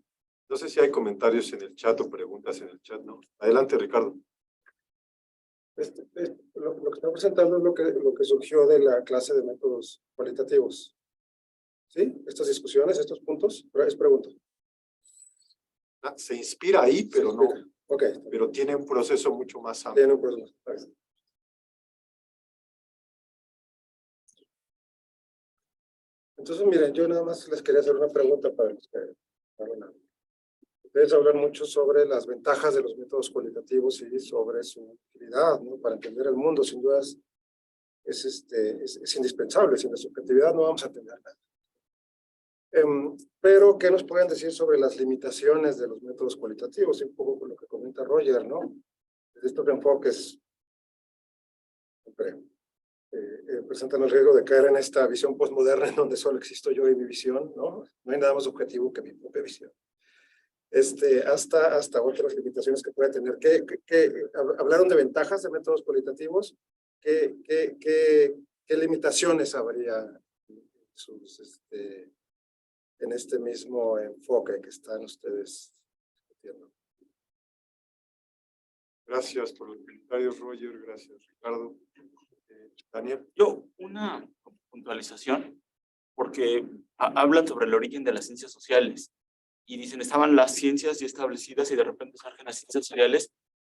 No sé si hay comentarios en el chat o preguntas en el chat, ¿no? Adelante, Ricardo. Lo que está presentando es lo que surgió de la clase de métodos cualitativos. ¿Sí? Estas discusiones, estos puntos, es pregunta. Se inspira ahí, pero no. Ok. Pero tiene un proceso mucho más amplio. Tiene un proceso. Entonces, miren, yo nada más les quería hacer una pregunta para los que ustedes hablan mucho sobre las ventajas de los métodos cualitativos y sobre su utilidad, ¿no? Para entender el mundo, sin dudas, es indispensable. Sin la subjetividad no vamos a tener nada. Pero, ¿qué nos pueden decir sobre las limitaciones de los métodos cualitativos? Y un poco con lo que comenta Roger, ¿no? Estos enfoques siempre presentan el riesgo de caer en esta visión postmoderna en donde solo existo yo y mi visión, ¿no? No hay nada más objetivo que mi propia visión. Hasta otras limitaciones que puede tener. Hablaron de ventajas de métodos cualitativos. ¿Qué limitaciones habría en este mismo enfoque que están ustedes discutiendo? Gracias por los comentarios, Roger. Gracias, Ricardo. Daniel. Yo, una puntualización, porque hablan sobre el origen de las ciencias sociales y dicen, estaban las ciencias ya establecidas y de repente surgen las ciencias sociales,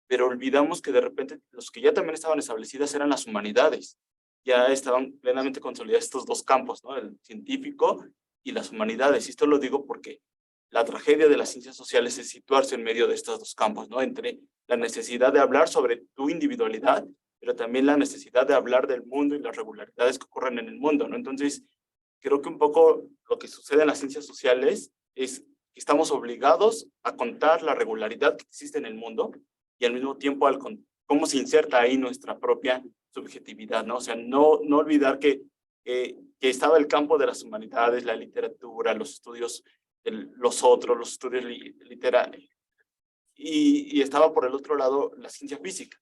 pero olvidamos que de repente los que ya también estaban establecidas eran las humanidades. Ya estaban plenamente consolidados estos dos campos, ¿no? El científico y las humanidades. Y esto lo digo porque la tragedia de las ciencias sociales es situarse en medio de estos dos campos, ¿no? Entre la necesidad de hablar sobre tu individualidad, pero también la necesidad de hablar del mundo y las regularidades que ocurren en el mundo, ¿no? Entonces, creo que un poco lo que sucede en las ciencias sociales es que estamos obligados a contar la regularidad que existe en el mundo y al mismo tiempo cómo se inserta ahí nuestra propia subjetividad, ¿no? O sea, no olvidar que estaba el campo de las humanidades, la literatura, los estudios, los estudios literarios, y estaba por el otro lado la ciencia física.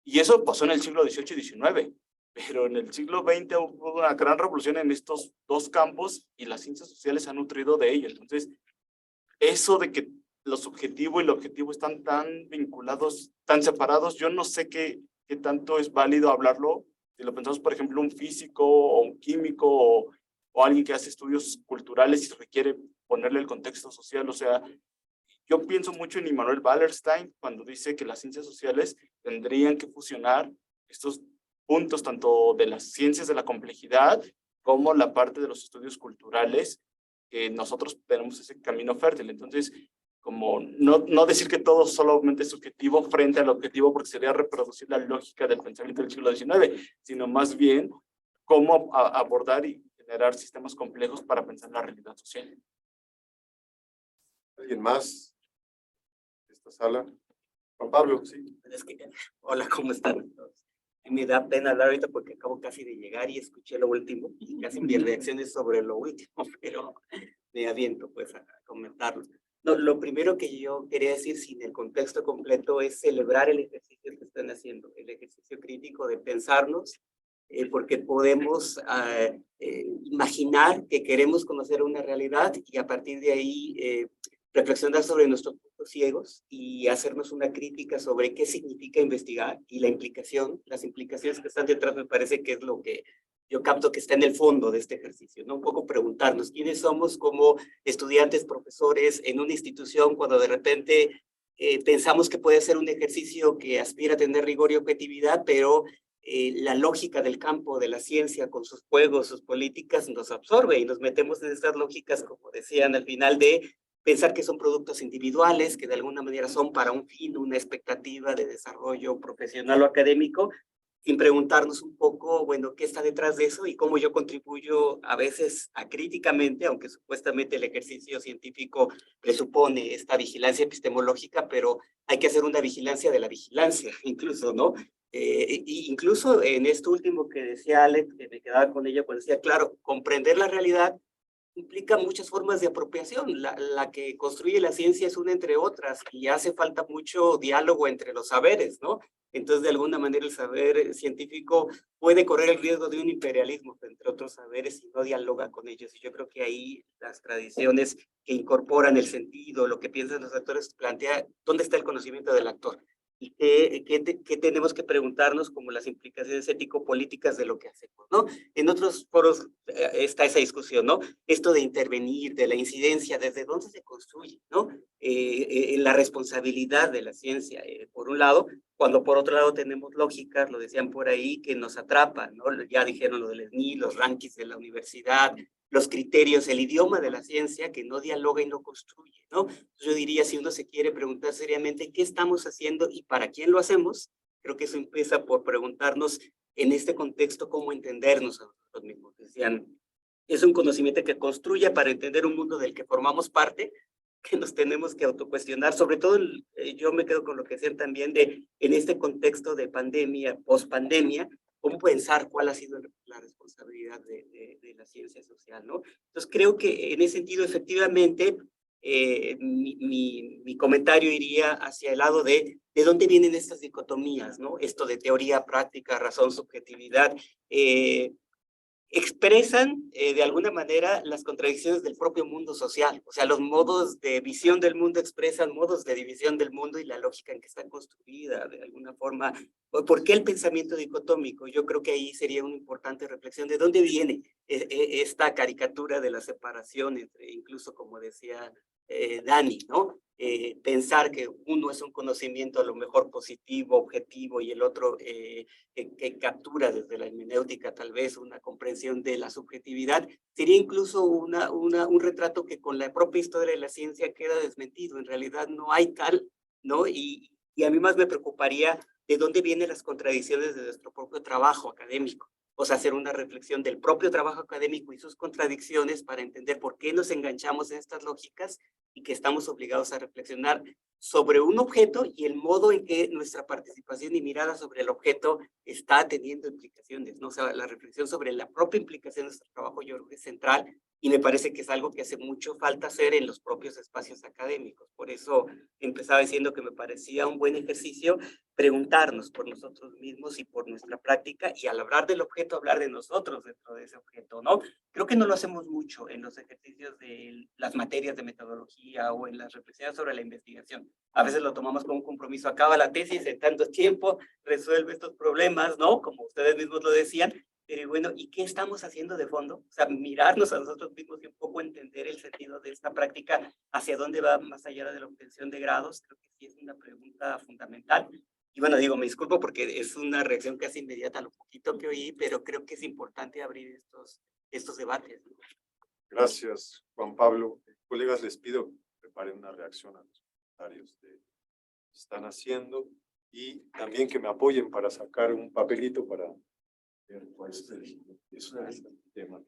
Y eso pasó en el siglo XVIII y XIX, pero en el siglo XX hubo una gran revolución en estos dos campos y las ciencias sociales se han nutrido de ello. Entonces, eso de que lo subjetivo y lo objetivo están tan vinculados, tan separados, yo no sé qué tanto es válido hablarlo. Si lo pensamos, por ejemplo, un físico o un químico o alguien que hace estudios culturales y requiere ponerle el contexto social. O sea, yo pienso mucho en Immanuel Wallerstein cuando dice que las ciencias sociales tendrían que fusionar estos puntos tanto de las ciencias de la complejidad como la parte de los estudios culturales, que nosotros tenemos ese camino fértil. Entonces, como no decir que todo solamente es subjetivo frente al objetivo, porque sería reproducir la lógica del pensamiento del siglo XIX, sino más bien cómo abordar y generar sistemas complejos para pensar la realidad social. ¿Alguien más de esta sala? Juan Pablo, sí. Hola, ¿cómo están? Me da pena hablar ahorita porque acabo casi de llegar y escuché lo último y casi mi reacción es sobre lo último, pero me aviento pues a comentarlo. No, lo primero que yo quería decir sin el contexto completo es celebrar el ejercicio que están haciendo, el ejercicio crítico de pensarnos, porque podemos imaginar que queremos conocer una realidad y a partir de ahí reflexionar sobre nuestros puntos ciegos y hacernos una crítica sobre qué significa investigar y las implicaciones que están detrás. Me parece que es lo que yo capto que está en el fondo de este ejercicio, ¿no? Un poco preguntarnos quiénes somos como estudiantes, profesores en una institución cuando de repente pensamos que puede ser un ejercicio que aspira a tener rigor y objetividad, pero la lógica del campo de la ciencia con sus juegos, sus políticas nos absorbe y nos metemos en estas lógicas, como decían al final, de pensar que son productos individuales, que de alguna manera son para un fin, una expectativa de desarrollo profesional o académico, sin preguntarnos un poco, bueno, qué está detrás de eso y cómo yo contribuyo a veces acríticamente, aunque supuestamente el ejercicio científico presupone esta vigilancia epistemológica, pero hay que hacer una vigilancia de la vigilancia, incluso, ¿no? Incluso en esto último que decía Alex, que me quedaba con ella, pues decía, claro, comprender la realidad implica muchas formas de apropiación. La que construye la ciencia es una entre otras y hace falta mucho diálogo entre los saberes, ¿no? Entonces, de alguna manera, el saber científico puede correr el riesgo de un imperialismo entre otros saberes si no dialoga con ellos. Y yo creo que ahí las tradiciones que incorporan el sentido, lo que piensan los actores, plantea dónde está el conocimiento del actor. Y qué tenemos que preguntarnos como las implicaciones ético-políticas de lo que hacemos, ¿no? En otros foros está esa discusión, ¿no? Esto de intervenir, de la incidencia, desde dónde se construye, ¿no? La responsabilidad de la ciencia, por un lado, cuando por otro lado tenemos lógicas, lo decían por ahí, que nos atrapan, ¿no? Ya dijeron lo del SNI, los rankings de la universidad, los criterios, el idioma de la ciencia que no dialoga y no construye, ¿no? Yo diría, si uno se quiere preguntar seriamente qué estamos haciendo y para quién lo hacemos, creo que eso empieza por preguntarnos en este contexto cómo entendernos a nosotros mismos. Decían, es un conocimiento que construye para entender un mundo del que formamos parte, que nos tenemos que autocuestionar, sobre todo yo me quedo con lo que decían también de en este contexto de pandemia, post-pandemia, cómo pensar cuál ha sido la responsabilidad de la ciencia social, ¿no? Entonces creo que en ese sentido efectivamente mi comentario iría hacia el lado de dónde vienen estas dicotomías, ¿no? Esto de teoría, práctica, razón, subjetividad, expresan de alguna manera las contradicciones del propio mundo social. O sea, los modos de visión del mundo expresan modos de división del mundo y la lógica en que está construida de alguna forma. ¿Por qué el pensamiento dicotómico? Yo creo que ahí sería una importante reflexión de dónde viene esta caricatura de la separación entre, incluso como decía Dani, ¿no? Pensar que uno es un conocimiento a lo mejor positivo, objetivo, y el otro que captura desde la hermenéutica tal vez una comprensión de la subjetividad, sería incluso un retrato que con la propia historia de la ciencia queda desmentido. En realidad no hay tal, ¿no? Y a mí más me preocuparía de dónde vienen las contradicciones de nuestro propio trabajo académico. O sea, hacer una reflexión del propio trabajo académico y sus contradicciones para entender por qué nos enganchamos en estas lógicas y que estamos obligados a reflexionar sobre un objeto y el modo en que nuestra participación y mirada sobre el objeto está teniendo implicaciones, ¿no? O sea, la reflexión sobre la propia implicación de nuestro trabajo yo creo que es central y me parece que es algo que hace mucho falta hacer en los propios espacios académicos. Por eso empezaba diciendo que me parecía un buen ejercicio preguntarnos por nosotros mismos y por nuestra práctica, y al hablar del objeto, hablar de nosotros dentro de ese objeto, ¿no? Creo que no lo hacemos mucho en los ejercicios de las materias de metodología o en las reflexiones sobre la investigación. A veces lo tomamos como un compromiso, acaba la tesis en tanto tiempo, resuelve estos problemas, ¿no? Como ustedes mismos lo decían, pero bueno, ¿y qué estamos haciendo de fondo? O sea, mirarnos a nosotros mismos y un poco entender el sentido de esta práctica, hacia dónde va más allá de la obtención de grados, creo que sí es una pregunta fundamental. Y bueno, digo, me disculpo porque es una reacción casi inmediata a lo poquito que oí, pero creo que es importante abrir estos debates, ¿no? Gracias, Juan Pablo. Colegas, les pido que preparen una reacción a los comentarios que están haciendo y también que me apoyen para sacar un papelito para ver cuál es el tema.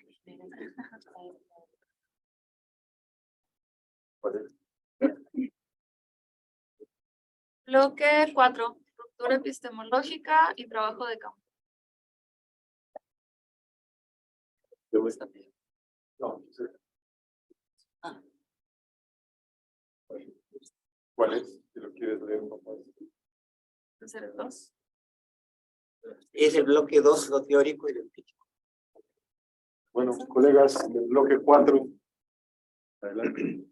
Bloque 4. Estructura epistemológica y trabajo de campo. No, sí. ¿Cuál es? Si lo quieres leer un poco. ¿Es el 2? Es el bloque 2, lo teórico y lo empírico. Bueno, colegas, el bloque 4. Adelante.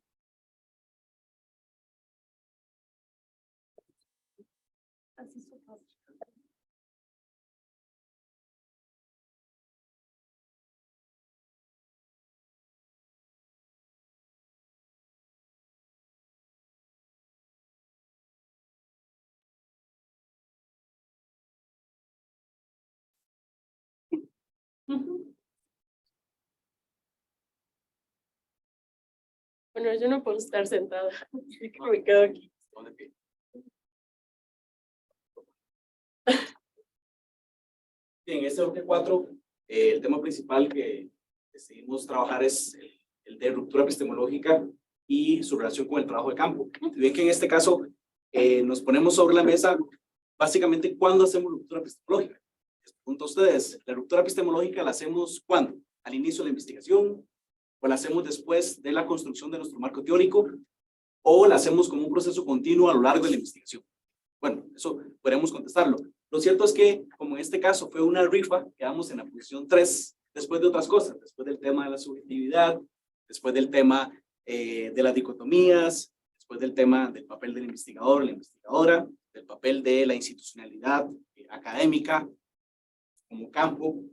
Bueno, yo no puedo estar sentada, así que me quedo aquí. En este bloque 4, el tema principal que decidimos trabajar es el de ruptura epistemológica y su relación con el trabajo de campo. Ven que en este caso nos ponemos sobre la mesa básicamente cuándo hacemos ruptura epistemológica. Les pregunto a ustedes, ¿la ruptura epistemológica la hacemos cuándo? ¿Al inicio de la investigación? ¿O la hacemos después de la construcción de nuestro marco teórico? ¿O la hacemos como un proceso continuo a lo largo de la investigación? Bueno, eso podemos contestarlo. Lo cierto es que, como en este caso fue una rifa, quedamos en la posición 3, después de otras cosas, después del tema de la subjetividad, después del tema de las dicotomías, después del tema del papel del investigador, la investigadora, del papel de la institucionalidad académica como campo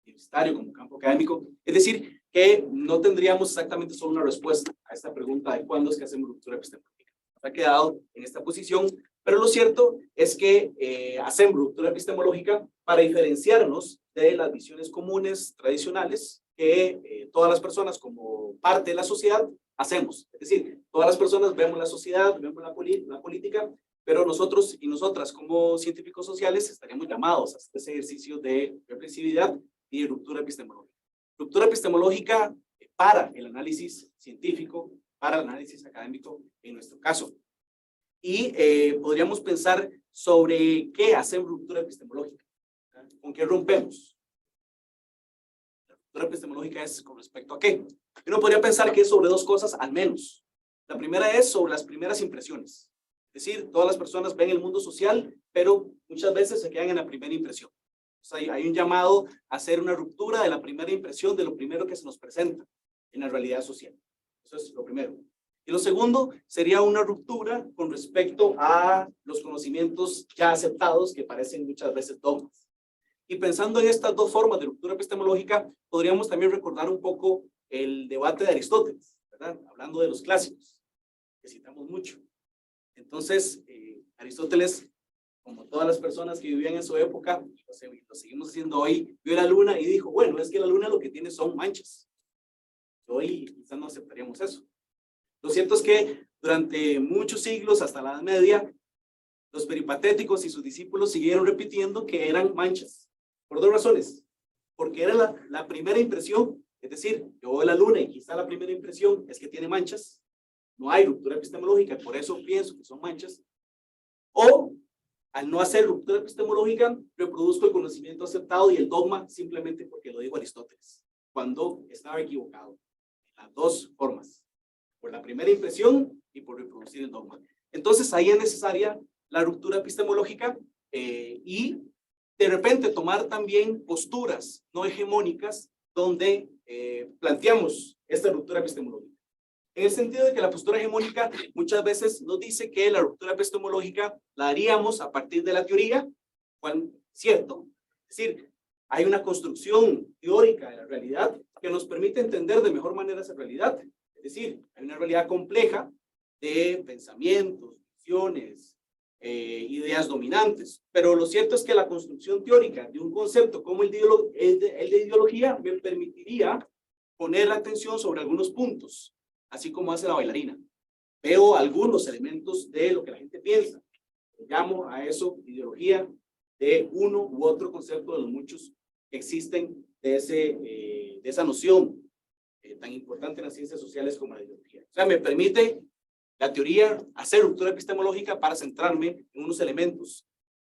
universitario, como campo académico. Es decir, que no tendríamos exactamente solo una respuesta a esta pregunta de cuándo es que hacemos ruptura epistemológica. Nos ha quedado en esta posición, pero lo cierto es que hacemos ruptura epistemológica para diferenciarnos de las visiones comunes tradicionales que todas las personas como parte de la sociedad hacemos. Es decir, todas las personas vemos la sociedad, vemos la política, pero nosotros y nosotras como científicos sociales estaríamos llamados a hacer ese ejercicio de reflexividad y de ruptura epistemológica. Ruptura epistemológica para el análisis científico, para el análisis académico en nuestro caso. Y podríamos pensar sobre qué hacemos ruptura epistemológica, con qué rompemos. La ruptura epistemológica es con respecto a qué. Uno podría pensar que es sobre dos cosas al menos. La primera es sobre las primeras impresiones. Es decir, todas las personas ven el mundo social, pero muchas veces se quedan en la primera impresión. O sea, hay un llamado a hacer una ruptura de la primera impresión de lo primero que se nos presenta en la realidad social. Eso es lo primero. Y lo segundo sería una ruptura con respecto a los conocimientos ya aceptados que parecen muchas veces dogmas. Y pensando en estas dos formas de ruptura epistemológica, podríamos también recordar un poco el debate de Aristóteles, ¿verdad? Hablando de los clásicos, que citamos mucho. Entonces, Aristóteles, como todas las personas que vivían en su época, y lo seguimos haciendo hoy, vio la luna y dijo, bueno, es que la luna lo que tiene son manchas. Hoy quizás no aceptaríamos eso. Lo cierto es que durante muchos siglos, hasta la Edad Media, los peripatéticos y sus discípulos siguieron repitiendo que eran manchas, por dos razones. Porque era la primera impresión, es decir, yo veo la luna y quizá la primera impresión es que tiene manchas, no hay ruptura epistemológica, por eso pienso que son manchas. O, al no hacer ruptura epistemológica, reproduzco el conocimiento aceptado y el dogma simplemente porque lo dijo Aristóteles, cuando estaba equivocado. Las dos formas, por la primera impresión y por reproducir el dogma. Entonces ahí es necesaria la ruptura epistemológica y de repente tomar también posturas no hegemónicas donde planteamos esta ruptura epistemológica. En el sentido de que la postura hegemónica muchas veces nos dice que la ruptura epistemológica la haríamos a partir de la teoría, cual cierto, es decir, hay una construcción teórica de la realidad que nos permite entender de mejor manera esa realidad. Es decir, hay una realidad compleja de pensamientos, visiones, ideas dominantes. Pero lo cierto es que la construcción teórica de un concepto como el de ideología me permitiría poner la atención sobre algunos puntos, así como hace la bailarina. Veo algunos elementos de lo que la gente piensa. Llamo a eso ideología de uno u otro concepto de los muchos que existen de esa noción tan importante en las ciencias sociales como la ideología. O sea, me permite la teoría hacer ruptura epistemológica para centrarme en unos elementos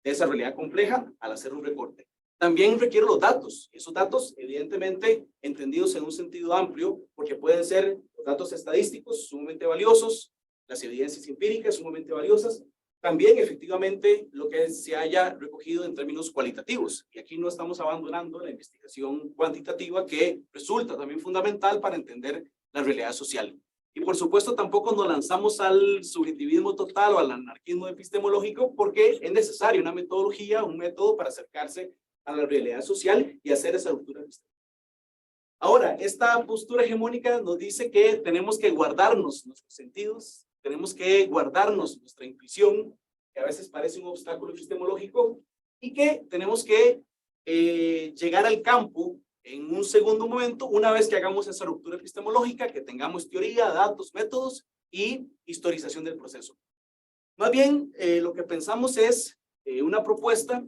de esa realidad compleja al hacer un recorte. También requiero los datos. Esos datos, evidentemente, entendidos en un sentido amplio, porque pueden ser los datos estadísticos sumamente valiosos, las evidencias empíricas sumamente valiosas, también efectivamente lo que se haya recogido en términos cualitativos. Y aquí no estamos abandonando la investigación cuantitativa que resulta también fundamental para entender la realidad social. Y por supuesto tampoco nos lanzamos al subjetivismo total o al anarquismo epistemológico porque es necesaria una metodología, un método para acercarse a la realidad social y hacer esa ruptura epistemológica. Ahora, esta postura hegemónica nos dice que tenemos que guardarnos nuestros sentidos, tenemos que guardarnos nuestra intuición, que a veces parece un obstáculo epistemológico, y que tenemos que llegar al campo en un segundo momento, una vez que hagamos esa ruptura epistemológica, que tengamos teoría, datos, métodos y historización del proceso. Más bien, lo que pensamos es una propuesta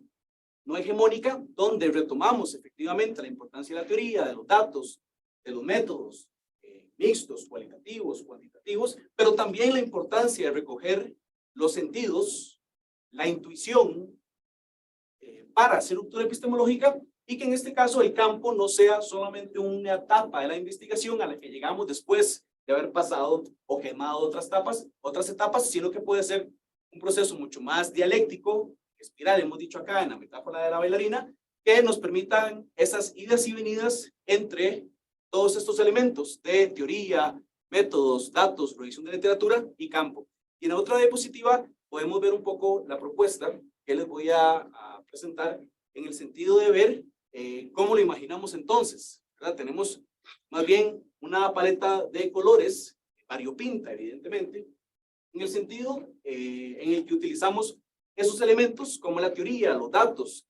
no hegemónica, donde retomamos efectivamente la importancia de la teoría, de los datos, de los métodos, mixtos, cualitativos, cuantitativos, pero también la importancia de recoger los sentidos, la intuición, para hacer ruptura epistemológica, y que en este caso el campo no sea solamente una etapa de la investigación a la que llegamos después de haber pasado o quemado otras etapas, sino que puede ser un proceso mucho más dialéctico, espiral, hemos dicho acá en la metáfora de la bailarina, que nos permitan esas idas y venidas entre todos estos elementos de teoría, métodos, datos, revisión de literatura y campo. Y en la otra diapositiva podemos ver un poco la propuesta que les voy a presentar en el sentido de ver cómo lo imaginamos entonces, ¿verdad? Tenemos más bien una paleta de colores variopinta, evidentemente, en el sentido en el que utilizamos esos elementos como la teoría, los datos,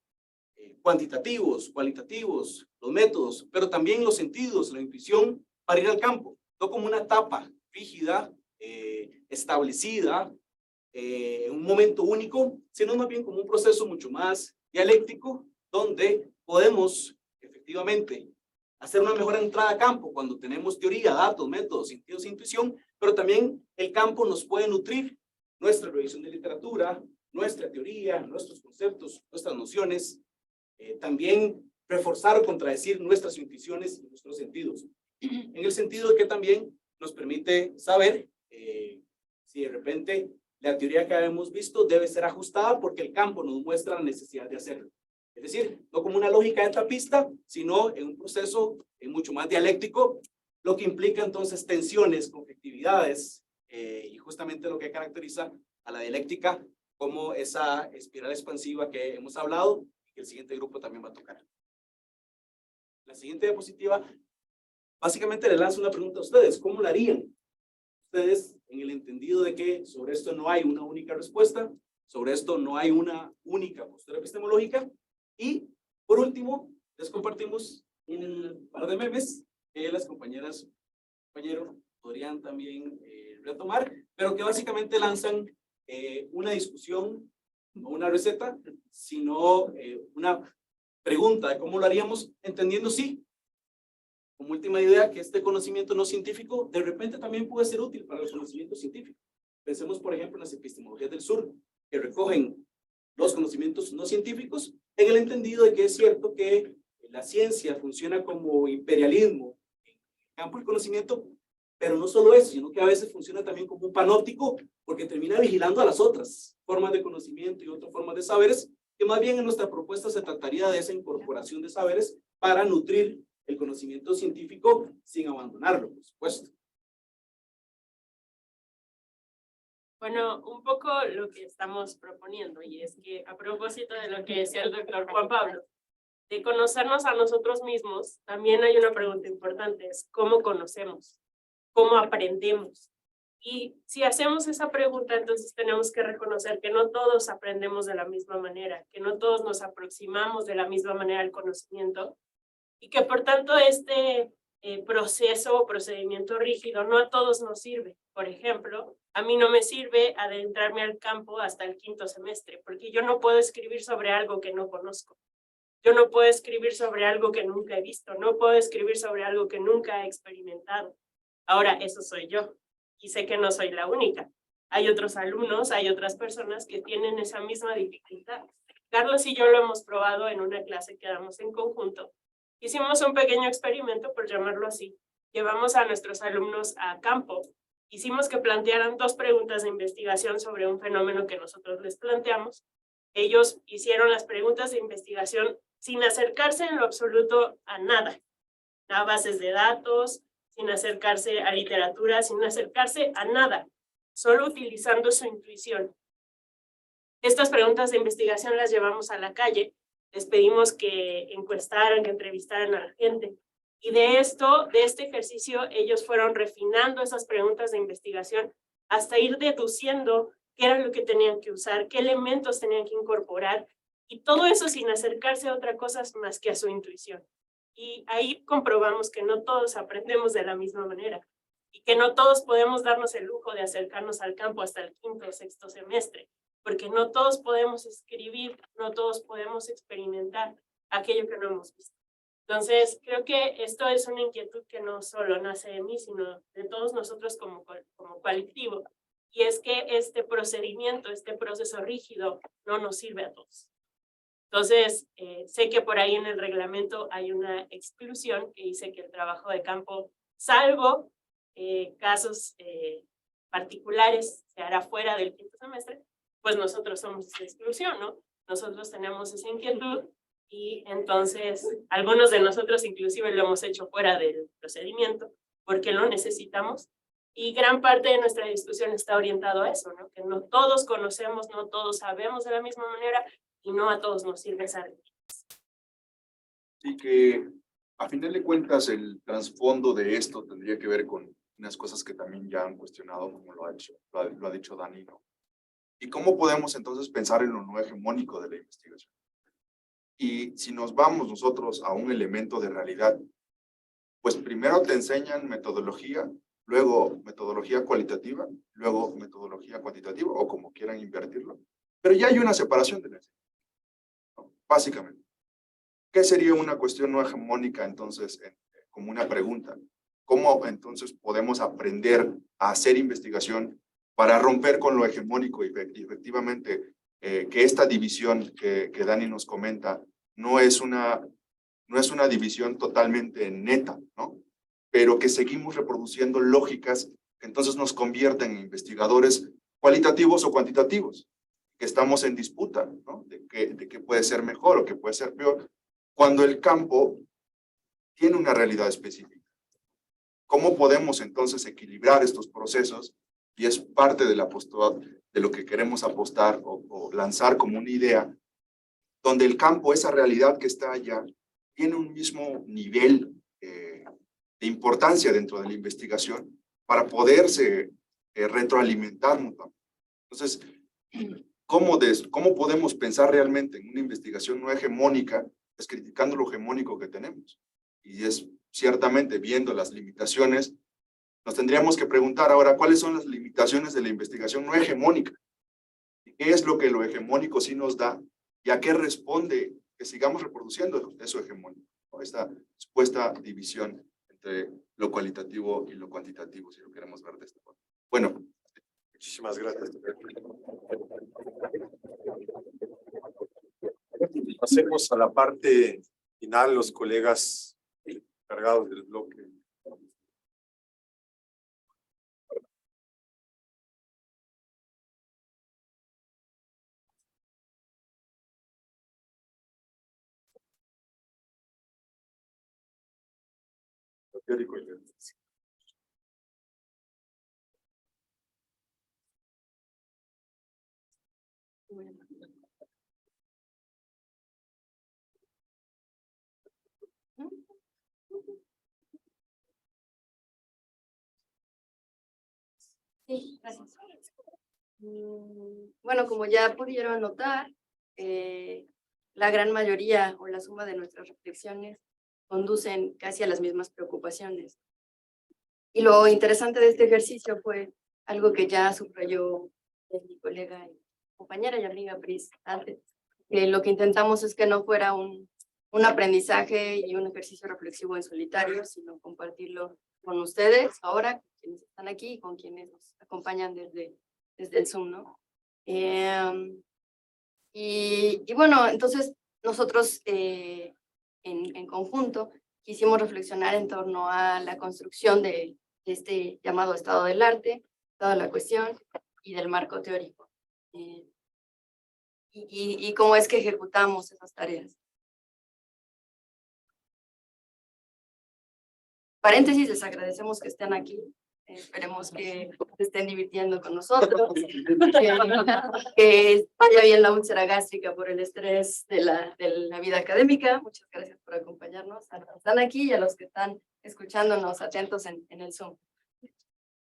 cuantitativos, cualitativos, los métodos, pero también los sentidos, la intuición para ir al campo, no como una etapa rígida, establecida, en un momento único, sino más bien como un proceso mucho más dialéctico, donde podemos efectivamente hacer una mejor entrada a campo cuando tenemos teoría, datos, métodos, sentidos e intuición, pero también el campo nos puede nutrir nuestra revisión de literatura, nuestra teoría, nuestros conceptos, nuestras nociones, también reforzar o contradecir nuestras intuiciones y nuestros sentidos, en el sentido de que también nos permite saber si de repente la teoría que hemos visto debe ser ajustada porque el campo nos muestra la necesidad de hacerlo. Es decir, no como una lógica etapista, sino en un proceso mucho más dialéctico, lo que implica entonces tensiones, conflictividades, y justamente lo que caracteriza a la dialéctica como esa espiral expansiva que hemos hablado y que el siguiente grupo también va a tocar. La siguiente diapositiva, básicamente le lanzo una pregunta a ustedes. ¿Cómo la harían? Ustedes, en el entendido de que sobre esto no hay una única respuesta, sobre esto no hay una única postura epistemológica. Y, por último, les compartimos un par de memes que las compañeras, compañeros, podrían también retomar, pero que básicamente lanzan una discusión, no una receta, sino una pregunta de cómo lo haríamos, entendiendo sí, como última idea, que este conocimiento no científico de repente también puede ser útil para el conocimiento científico. Pensemos, por ejemplo, en las epistemologías del sur, que recogen los conocimientos no científicos, en el entendido de que es cierto que la ciencia funciona como imperialismo en el campo del conocimiento, pero no solo eso, sino que a veces funciona también como un panóptico, porque termina vigilando a las otras formas de conocimiento y otras formas de saberes, que más bien en nuestra propuesta se trataría de esa incorporación de saberes para nutrir el conocimiento científico sin abandonarlo, por supuesto. Bueno, un poco lo que estamos proponiendo, y es que a propósito de lo que decía el doctor Juan Pablo, de conocernos a nosotros mismos, también hay una pregunta importante, es ¿cómo conocemos? ¿Cómo aprendemos? Y si hacemos esa pregunta, entonces tenemos que reconocer que no todos aprendemos de la misma manera, que no todos nos aproximamos de la misma manera al conocimiento, y que por tanto este proceso o procedimiento rígido no a todos nos sirve. Por ejemplo, a mí no me sirve adentrarme al campo hasta el 5º semestre, porque yo no puedo escribir sobre algo que no conozco. Yo no puedo escribir sobre algo que nunca he visto, no puedo escribir sobre algo que nunca he experimentado. Ahora, eso soy yo, y sé que no soy la única. Hay otros alumnos, hay otras personas que tienen esa misma dificultad. Carlos y yo lo hemos probado en una clase que damos en conjunto. Hicimos un pequeño experimento, por llamarlo así. Llevamos a nuestros alumnos a campo. Hicimos que plantearan 2 preguntas de investigación sobre un fenómeno que nosotros les planteamos. Ellos hicieron las preguntas de investigación sin acercarse en lo absoluto a nada. A bases de datos, sin acercarse a literatura, sin acercarse a nada. Solo utilizando su intuición. Estas preguntas de investigación las llevamos a la calle. Les pedimos que encuestaran, que entrevistaran a la gente. Y de este ejercicio, ellos fueron refinando esas preguntas de investigación hasta ir deduciendo qué era lo que tenían que usar, qué elementos tenían que incorporar, y todo eso sin acercarse a otra cosa más que a su intuición. Y ahí comprobamos que no todos aprendemos de la misma manera, y que no todos podemos darnos el lujo de acercarnos al campo hasta el 5º o 6º semestre, porque no todos podemos escribir, no todos podemos experimentar aquello que no hemos visto. Entonces, creo que esto es una inquietud que no solo nace de mí, sino de todos nosotros como colectivo, y es que este procedimiento, este proceso rígido, no nos sirve a todos. Entonces, sé que por ahí en el reglamento hay una exclusión que dice que el trabajo de campo, salvo casos particulares, se hará fuera del 5º semestre, pues nosotros somos esa exclusión, ¿no? Nosotros tenemos esa inquietud y entonces algunos de nosotros inclusive lo hemos hecho fuera del procedimiento porque lo necesitamos, y gran parte de nuestra discusión está orientado a eso, ¿no? Que no todos conocemos, no todos sabemos de la misma manera y no a todos nos sirve esa riqueza. Sí, que a final de cuentas el trasfondo de esto tendría que ver con unas cosas que también ya han cuestionado, como lo ha dicho Dani, ¿no? ¿Y cómo podemos entonces pensar en lo no hegemónico de la investigación? Y si nos vamos nosotros a un elemento de realidad, pues primero te enseñan metodología, luego metodología cualitativa, luego metodología cuantitativa, o como quieran invertirlo, pero ya hay una separación de la enseñanza, ¿no? Básicamente. ¿Qué sería una cuestión no hegemónica entonces, como una pregunta? ¿Cómo entonces podemos aprender a hacer investigación para romper con lo hegemónico y efectivamente que esta división que Dani nos comenta no es una división totalmente neta, ¿no? Pero que seguimos reproduciendo lógicas que entonces nos convierten en investigadores cualitativos o cuantitativos, que estamos en disputa, ¿no? De qué puede ser mejor o qué puede ser peor, cuando el campo tiene una realidad específica. ¿Cómo podemos entonces equilibrar estos procesos? Y es parte de la postura de lo que queremos apostar o lanzar como una idea, donde el campo, esa realidad que está allá, tiene un mismo nivel de importancia dentro de la investigación para poderse retroalimentar mutuamente. Entonces, ¿cómo podemos pensar realmente en una investigación no hegemónica, pues criticando lo hegemónico que tenemos? Y es ciertamente viendo las limitaciones, nos tendríamos que preguntar ahora cuáles son las limitaciones de la investigación no hegemónica. ¿Qué es lo que lo hegemónico sí nos da? ¿Y a qué responde que sigamos reproduciendo eso hegemónico? Esta supuesta división entre lo cualitativo y lo cuantitativo, si lo queremos ver de esta forma. Bueno. Muchísimas gracias. Pasemos a la parte final, los colegas encargados del bloque. Teórico y Sí, gracias. Bueno, como ya pudieron notar, la gran mayoría o la suma de nuestras reflexiones conducen casi a las mismas preocupaciones. Y lo interesante de este ejercicio fue algo que ya subrayó mi colega y compañera Yarliga Pris antes, que lo que intentamos es que no fuera un aprendizaje y un ejercicio reflexivo en solitario, sino compartirlo con ustedes ahora, con quienes están aquí y con quienes nos acompañan desde el Zoom, ¿no? Y bueno, entonces nosotros en conjunto quisimos reflexionar en torno a la construcción de este llamado estado del arte, toda la cuestión y del marco teórico. Y cómo es que ejecutamos esas tareas. Paréntesis, les agradecemos que estén aquí. Esperemos que se estén divirtiendo con nosotros, que vaya bien la úlcera gástrica por el estrés de la vida académica. Muchas gracias por acompañarnos a los que están aquí y a los que están escuchándonos atentos en el Zoom.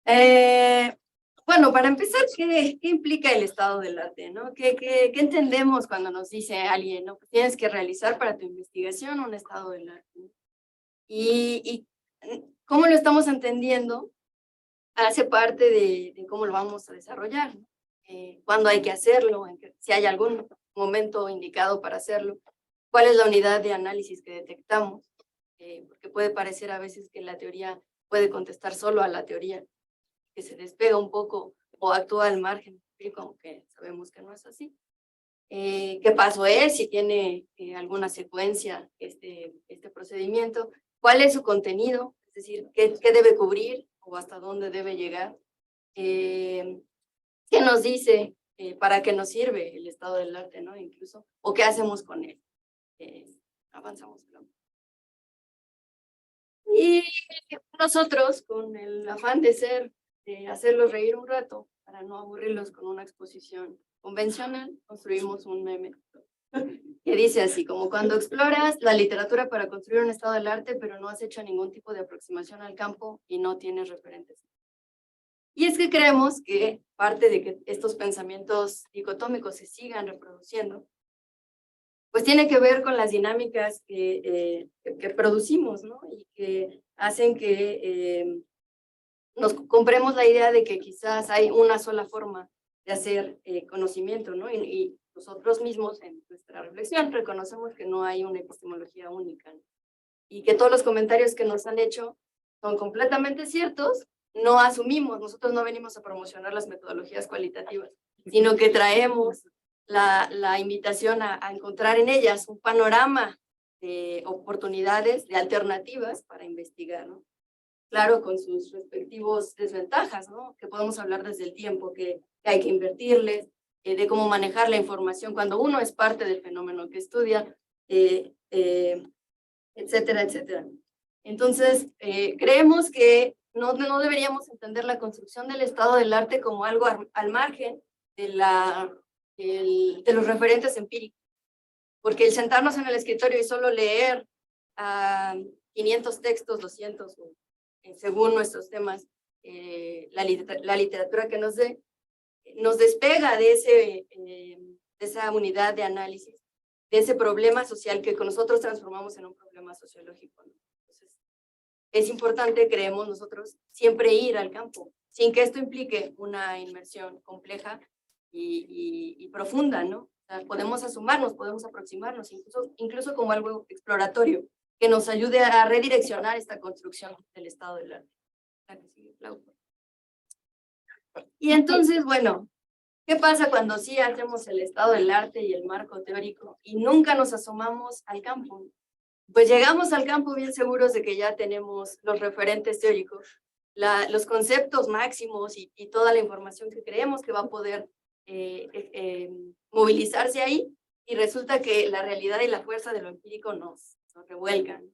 Bueno, para empezar, ¿qué implica el estado del arte, ¿no? ¿Qué entendemos cuando nos dice alguien, ¿no? Pues tienes que realizar para tu investigación un estado del arte, ¿no? Y cómo lo estamos entendiendo hace parte de cómo lo vamos a desarrollar, ¿no? Cuándo hay que hacerlo, si hay algún momento indicado para hacerlo, cuál es la unidad de análisis que detectamos, porque puede parecer a veces que la teoría puede contestar solo a la teoría, que se despega un poco o actúa al margen, aunque sabemos que no es así. ¿Qué paso es? Si tiene alguna secuencia este procedimiento, ¿cuál es su contenido? Es decir, ¿qué debe cubrir o hasta dónde debe llegar? ¿Qué nos dice? ¿Para qué nos sirve el estado del arte, ¿no? Incluso, ¿o qué hacemos con él? Avanzamos. Y nosotros, con el afán de hacerlos reír un rato, para no aburrirlos con una exposición convencional, construimos un meme que dice así, como cuando exploras la literatura para construir un estado del arte, pero no has hecho ningún tipo de aproximación al campo y no tienes referentes. Y es que creemos que parte de que estos pensamientos dicotómicos se sigan reproduciendo, pues tiene que ver con las dinámicas que producimos, ¿no? Y que hacen que nos compremos la idea de que quizás hay una sola forma de hacer conocimiento, ¿no? Y nosotros mismos en nuestra reflexión reconocemos que no hay una epistemología única, ¿no? Y que todos los comentarios que nos han hecho son completamente ciertos. No asumimos, nosotros no venimos a promocionar las metodologías cualitativas, sino que traemos la invitación a encontrar en ellas un panorama de oportunidades, de alternativas para investigar, ¿no? Claro, con sus respectivos desventajas, ¿no? Que podemos hablar desde el tiempo que hay que invertirles, de cómo manejar la información cuando uno es parte del fenómeno que estudia, etcétera, etcétera. Entonces, creemos que no deberíamos entender la construcción del estado del arte como algo al margen de los referentes empíricos, porque el sentarnos en el escritorio y solo leer 500 textos, 200, según nuestros temas, la literatura que nos dé, nos despega de esa unidad de análisis, de ese problema social que con nosotros transformamos en un problema sociológico, ¿no? Entonces, es importante, creemos nosotros, siempre ir al campo, sin que esto implique una inmersión compleja y profunda, ¿no? O sea, podemos asomarnos, podemos aproximarnos, incluso como algo exploratorio, que nos ayude a redireccionar esta construcción del estado del arte. Y entonces, bueno, ¿qué pasa cuando sí hacemos el estado del arte y el marco teórico y nunca nos asomamos al campo? Pues llegamos al campo bien seguros de que ya tenemos los referentes teóricos, los conceptos máximos y toda la información que creemos que va a poder movilizarse ahí, y resulta que la realidad y la fuerza de lo empírico nos revuelcan,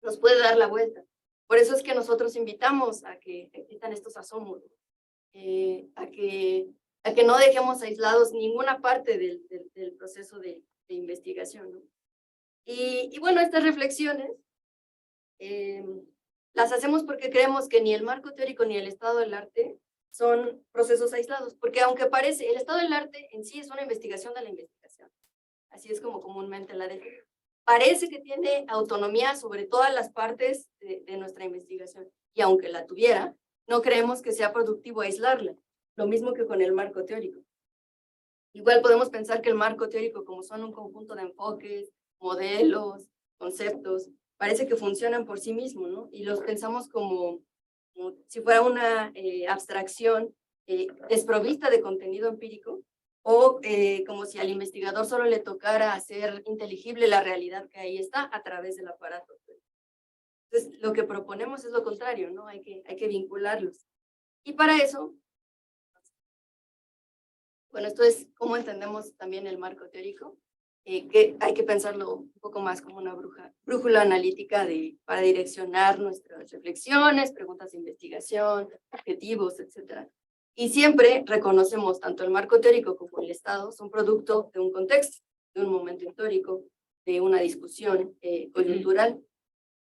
nos puede dar la vuelta. Por eso es que nosotros invitamos a que existan estos asomos, a que no dejemos aislados ninguna parte del proceso de investigación, ¿no? Y bueno, estas reflexiones las hacemos porque creemos que ni el marco teórico ni el estado del arte son procesos aislados, porque aunque parece, el estado del arte en sí es una investigación de la investigación, así es como comúnmente la define. Parece que tiene autonomía sobre todas las partes de nuestra investigación, y aunque la tuviera, no creemos que sea productivo aislarla, lo mismo que con el marco teórico. Igual podemos pensar que el marco teórico, como son un conjunto de enfoques, modelos, conceptos, parece que funcionan por sí mismos, ¿no? Y los pensamos como si fuera una abstracción desprovista de contenido empírico, o como si al investigador solo le tocara hacer inteligible la realidad que ahí está a través del aparato. Entonces, lo que proponemos es lo contrario, ¿no? Hay que vincularlos. Y para eso, bueno, esto es cómo entendemos también el marco teórico, que hay que pensarlo un poco más como una brújula analítica para direccionar nuestras reflexiones, preguntas de investigación, objetivos, etc. Y siempre reconocemos tanto el marco teórico como el Estado son producto de un contexto, de un momento histórico, de una discusión coyuntural.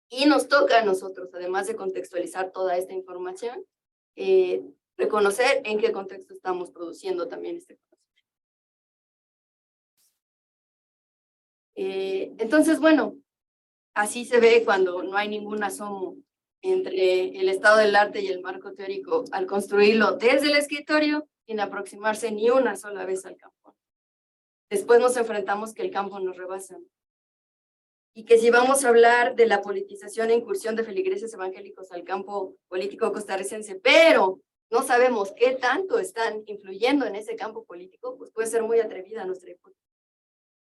Y nos toca a nosotros, además de contextualizar toda esta información, reconocer en qué contexto estamos produciendo también este conocimiento. Entonces, bueno, así se ve cuando no hay ningún asomo entre el estado del arte y el marco teórico al construirlo desde el escritorio sin aproximarse ni una sola vez al campo. Después nos enfrentamos que el campo nos rebasa. Y que si vamos a hablar de la politización e incursión de feligreses evangélicos al campo político costarricense, pero no sabemos qué tanto están influyendo en ese campo político, pues puede ser muy atrevida nuestra hipótesis.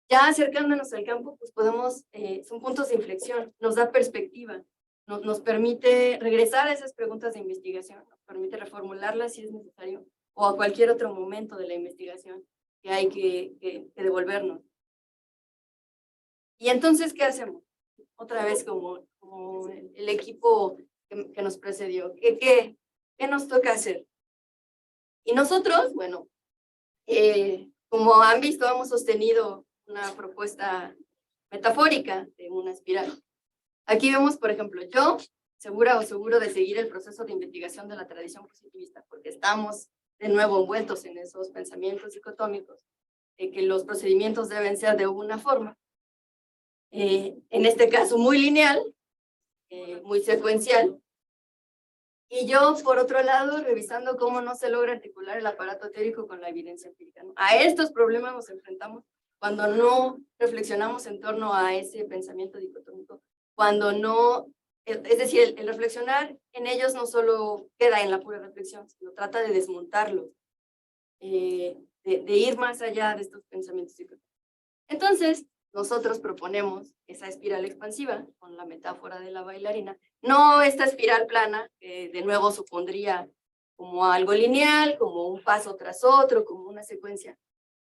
Ya acercándonos al campo, pues podemos, son puntos de inflexión, nos da perspectiva, nos permite regresar a esas preguntas de investigación, nos permite reformularlas si es necesario, o a cualquier otro momento de la investigación que hay que devolvernos. Y entonces, ¿qué hacemos? Otra vez como el equipo que nos precedió. ¿Qué nos toca hacer? Y nosotros, bueno, como han visto, hemos sostenido una propuesta metafórica de una espiral. Aquí vemos, por ejemplo, yo seguro de seguir el proceso de investigación de la tradición positivista, porque estamos de nuevo envueltos en esos pensamientos dicotómicos, de que los procedimientos deben ser de una forma, en este caso muy lineal, muy secuencial, Y yo, por otro lado, revisando cómo no se logra articular el aparato teórico con la evidencia empírica, ¿no? A estos problemas nos enfrentamos cuando no reflexionamos en torno a ese pensamiento dicotómico, cuando no, es decir, el reflexionar en ellos no solo queda en la pura reflexión, sino trata de desmontarlos, de ir más allá de estos pensamientos dicotómicos. Entonces, nosotros proponemos esa espiral expansiva con la metáfora de la bailarina, no esta espiral plana, que de nuevo supondría como algo lineal, como un paso tras otro, como una secuencia,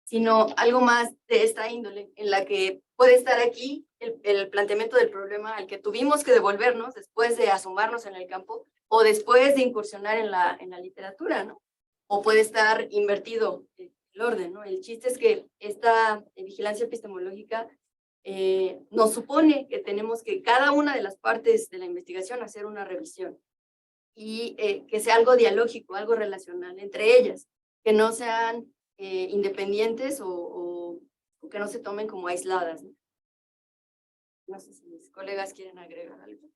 sino algo más de esta índole, en la que puede estar aquí el planteamiento del problema al que tuvimos que devolvernos después de asomarnos en el campo o después de incursionar en la literatura, ¿no? O puede estar invertido el orden, ¿no? El chiste es que esta vigilancia epistemológica nos supone que tenemos que cada una de las partes de la investigación hacer una revisión y que sea algo dialógico, algo relacional entre ellas, que no sean independientes o que no se tomen como aisladas, ¿no? No sé si mis colegas quieren agregar algo.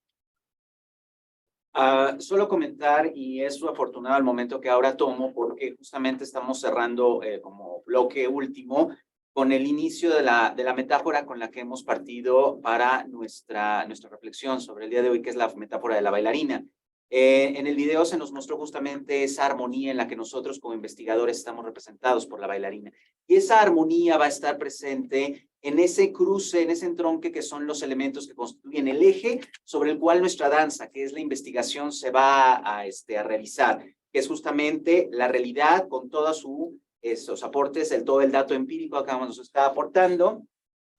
Solo comentar, y es afortunado el momento que ahora tomo, porque justamente estamos cerrando como bloque último con el inicio de la metáfora con la que hemos partido para nuestra reflexión sobre el día de hoy, que es la metáfora de la bailarina. En el video se nos mostró justamente esa armonía en la que nosotros como investigadores estamos representados por la bailarina. Y esa armonía va a estar presente en ese cruce, en ese entronque que son los elementos que constituyen el eje sobre el cual nuestra danza, que es la investigación, se va a realizar, que es justamente la realidad con todos sus aportes, todo el dato empírico que nos está aportando.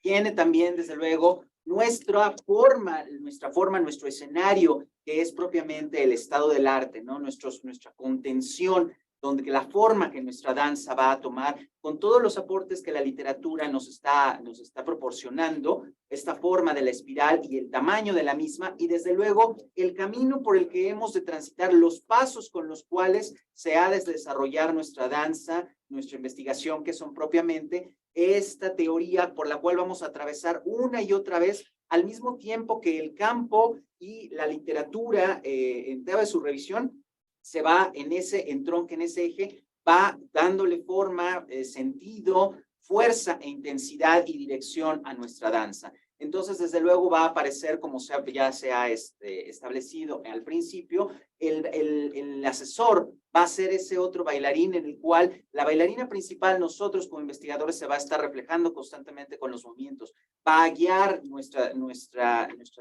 Tiene también, desde luego, nuestra forma, nuestro escenario, que es propiamente el estado del arte, ¿no? Nuestra contención, donde la forma que nuestra danza va a tomar, con todos los aportes que la literatura nos está proporcionando, esta forma de la espiral y el tamaño de la misma, y desde luego el camino por el que hemos de transitar, los pasos con los cuales se ha de desarrollar nuestra danza, nuestra investigación, que son propiamente esta teoría por la cual vamos a atravesar una y otra vez, al mismo tiempo que el campo y la literatura, en tema de su revisión, se va en ese entronque, en ese eje, va dándole forma, sentido, fuerza e intensidad y dirección a nuestra danza. Entonces, desde luego va a aparecer, como ya se ha establecido al principio, el asesor va a ser ese otro bailarín en el cual la bailarina principal, nosotros como investigadores, se va a estar reflejando constantemente con los movimientos, va a guiar nuestra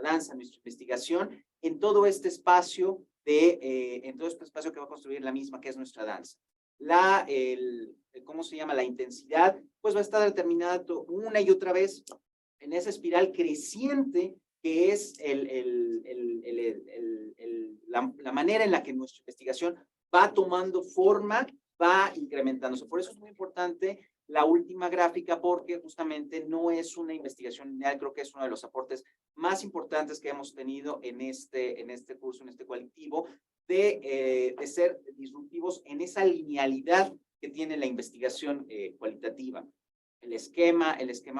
danza, nuestra investigación en todo este espacio en todo este espacio que va a construir la misma, que es nuestra danza. ¿Cómo se llama? La intensidad, pues va a estar determinada una y otra vez en esa espiral creciente que es la manera en la que nuestra investigación va tomando forma, va incrementándose. Por eso es muy importante la última gráfica, porque justamente no es una investigación lineal. Creo que es uno de los aportes más importantes que hemos tenido en este curso, en este colectivo, de ser disruptivos en esa linealidad que tiene la investigación cualitativa. El esquema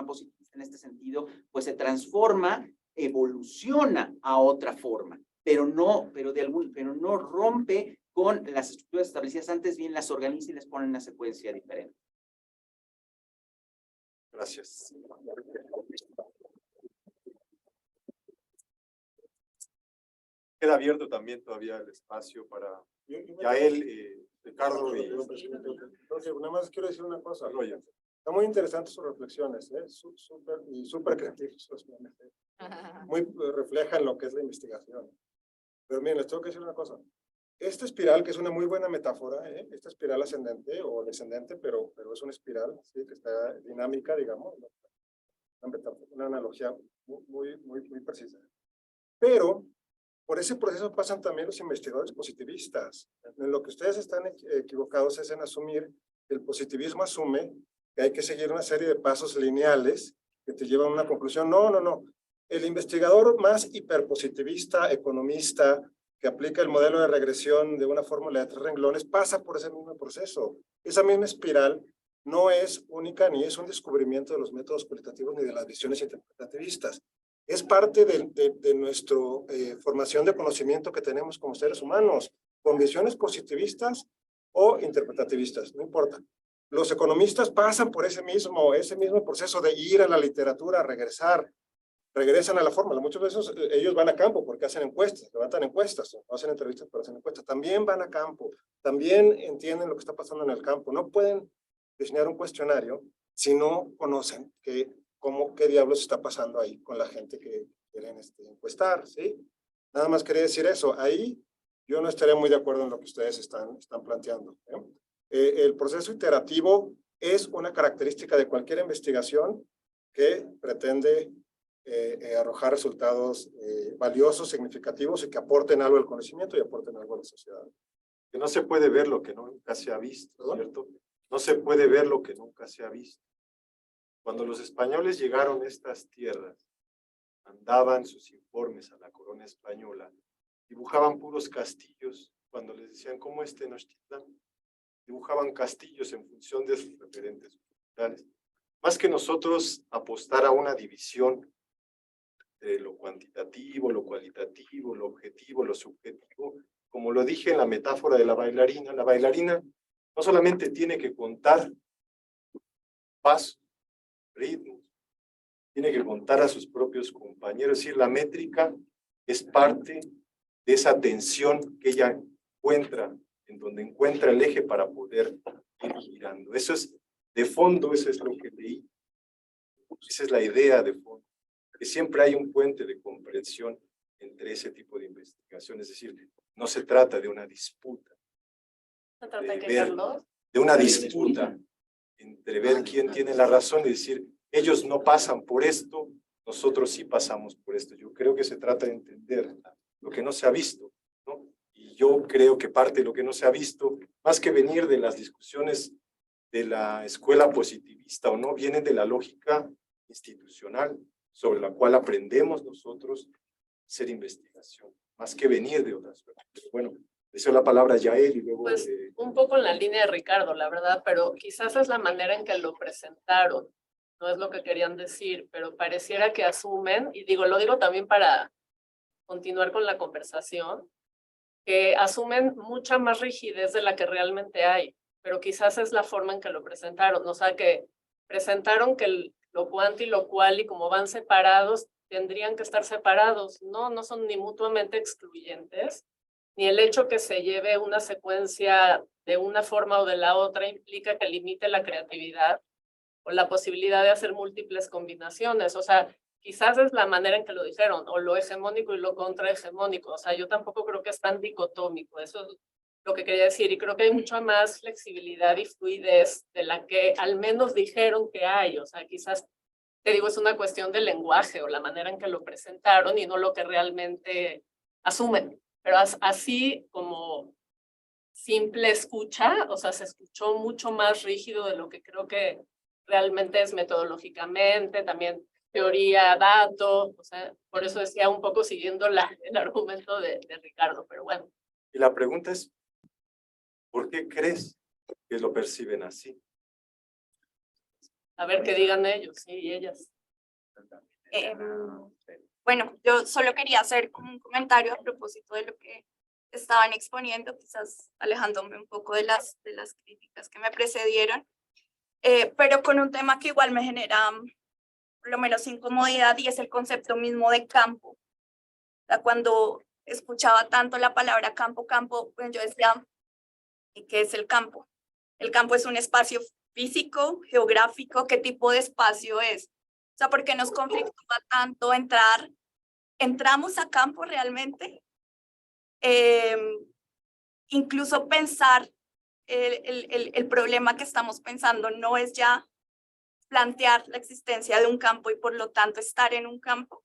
positivista en este sentido, pues se transforma, evoluciona a otra forma, pero no rompe con las estructuras establecidas antes, bien las organiza y les pone en una secuencia diferente. Gracias. Queda abierto también todavía el espacio para Yael, Ricardo y... Nada más quiero decir una cosa. Está muy interesante sus reflexiones, súper creativos. Muy reflejan lo que es la investigación. Pero miren, les tengo que decir una cosa. Esta espiral, que es una muy buena metáfora, esta espiral ascendente o descendente, pero es una espiral, ¿sí? Que está dinámica, digamos, una analogía muy precisa. Pero por ese proceso pasan también los investigadores positivistas. En lo que ustedes están equivocados es en asumir que el positivismo asume que hay que seguir una serie de pasos lineales que te llevan a una conclusión. No. El investigador más hiperpositivista, economista, que aplica el modelo de regresión de una fórmula de 3 renglones, pasa por ese mismo proceso. Esa misma espiral no es única ni es un descubrimiento de los métodos cualitativos ni de las visiones interpretativistas. Es parte de nuestra formación de conocimiento que tenemos como seres humanos. con visiones positivistas o interpretativistas, no importa. Los economistas pasan por ese mismo proceso de ir a la literatura, regresan a la fórmula. Muchas veces ellos van a campo porque hacen encuestas, levantan encuestas, no hacen entrevistas, pero hacen encuestas. También van a campo, también entienden lo que está pasando en el campo. No pueden diseñar un cuestionario si no conocen qué diablos está pasando ahí con la gente que quieren encuestar, ¿sí? Nada más quería decir eso. Ahí yo no estaría muy de acuerdo en lo que ustedes están planteando, ¿eh? El proceso iterativo es una característica de cualquier investigación que pretende arrojar resultados valiosos, significativos y que aporten algo al conocimiento y aporten algo a la sociedad. Que no se puede ver lo que nunca se ha visto, ¿cierto? No se puede ver lo que nunca se ha visto. Cuando los españoles llegaron a estas tierras, mandaban sus informes a la corona española, dibujaban puros castillos. Cuando les decían, ¿cómo es Tenochtitlan? Dibujaban castillos en función de sus referentes culturales. Más que nosotros apostar a una división de lo cuantitativo, lo cualitativo, lo objetivo, lo subjetivo, como lo dije en la metáfora de la bailarina no solamente tiene que contar pasos, ritmos, tiene que contar a sus propios compañeros, es decir, la métrica es parte de esa tensión que ella encuentra, en donde encuentra el eje para poder ir girando. Eso es, de fondo, eso es lo que leí. Esa es la idea de fondo, que siempre hay un puente de comprensión entre ese tipo de investigación, es decir, no se trata de una disputa. ¿Se trata de qué, Carlos? De una disputa entre ver quién tiene la razón y decir, ellos no pasan por esto, nosotros sí pasamos por esto. Yo creo que se trata de entender lo que no se ha visto, ¿no? Y yo creo que parte de lo que no se ha visto, más que venir de las discusiones de la escuela positivista o no, viene de la lógica institucional sobre la cual aprendemos nosotros a hacer investigación, más que venir de otras cosas. Pero bueno, deseo la palabra a Yael y luego... Pues un poco en la línea de Ricardo, la verdad, pero quizás es la manera en que lo presentaron, no es lo que querían decir, pero pareciera que asumen, y lo digo también para continuar con la conversación, que asumen mucha más rigidez de la que realmente hay, pero quizás es la forma en que lo presentaron, o sea, que presentaron que lo cuanti y lo cual y como van separados, tendrían que estar separados, no son ni mutuamente excluyentes, ni el hecho que se lleve una secuencia de una forma o de la otra implica que limite la creatividad o la posibilidad de hacer múltiples combinaciones, o sea, quizás es la manera en que lo dijeron, o lo hegemónico y lo contrahegemónico, o sea, yo tampoco creo que es tan dicotómico, eso es lo que quería decir, y creo que hay mucha más flexibilidad y fluidez de la que al menos dijeron que hay, o sea, quizás, te digo, es una cuestión del lenguaje o la manera en que lo presentaron y no lo que realmente asumen, pero así como simple escucha, o sea, se escuchó mucho más rígido de lo que creo que realmente es metodológicamente, también teoría, datos, o sea, por eso decía un poco siguiendo el argumento de Ricardo, pero bueno. Y la pregunta es, ¿por qué crees que lo perciben así? A ver qué digan ellos y ellas. Bueno, yo solo quería hacer como un comentario a propósito de lo que estaban exponiendo, quizás alejándome un poco de las críticas que me precedieron, pero con un tema que igual me genera por lo menos incomodidad, y es el concepto mismo de campo. O sea, cuando escuchaba tanto la palabra campo, pues yo decía, ¿y qué es el campo? El campo es un espacio físico, geográfico, ¿qué tipo de espacio es? O sea, ¿por qué nos conflictúa tanto entrar? ¿Entramos a campo realmente? Incluso pensar el problema que estamos pensando no es ya plantear la existencia de un campo y por lo tanto estar en un campo.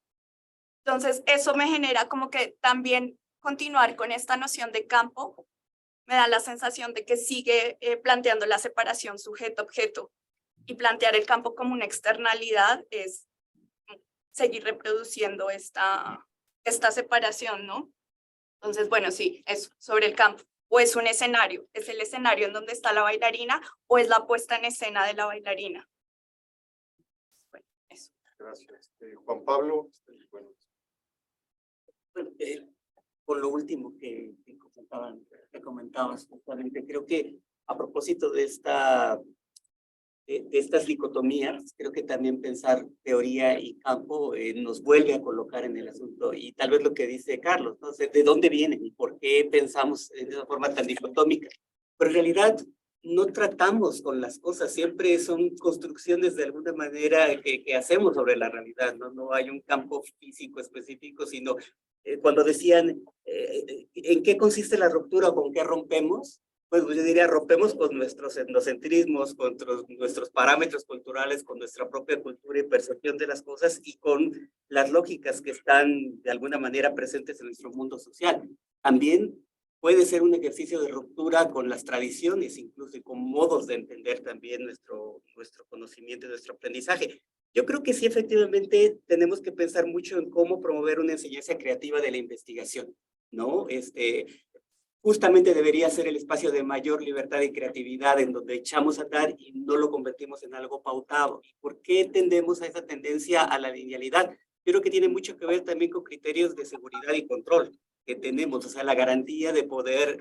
Entonces eso me genera como que también continuar con esta noción de campo me da la sensación de que sigue planteando la separación sujeto-objeto, y plantear el campo como una externalidad es seguir reproduciendo esta separación, ¿no? Entonces, bueno, sí, eso, sobre el campo. O es un escenario, es el escenario en donde está la bailarina, o es la puesta en escena de la bailarina. Bueno, eso. Gracias. Juan Pablo. Bueno, con lo último que comentaban comentabas justamente. Creo que a propósito de estas dicotomías, creo que también pensar teoría y campo nos vuelve a colocar en el asunto, y tal vez lo que dice Carlos, ¿no? ¿De dónde vienen y por qué pensamos de esa forma tan dicotómica? Pero en realidad no tratamos con las cosas, siempre son construcciones de alguna manera que hacemos sobre la realidad, ¿no? No hay un campo físico específico, sino cuando decían ¿en qué consiste la ruptura o con qué rompemos? Pues yo diría, rompemos con nuestros etnocentrismos, con nuestros parámetros culturales, con nuestra propia cultura y percepción de las cosas y con las lógicas que están de alguna manera presentes en nuestro mundo social. También puede ser un ejercicio de ruptura con las tradiciones, incluso y con modos de entender también nuestro conocimiento y nuestro aprendizaje. Yo creo que sí, efectivamente, tenemos que pensar mucho en cómo promover una enseñanza creativa de la investigación, ¿no? Justamente debería ser el espacio de mayor libertad y creatividad en donde echamos a andar y no lo convertimos en algo pautado. ¿Y por qué tendemos a esa tendencia a la linealidad? Creo que tiene mucho que ver también con criterios de seguridad y control que tenemos, o sea, la garantía de poder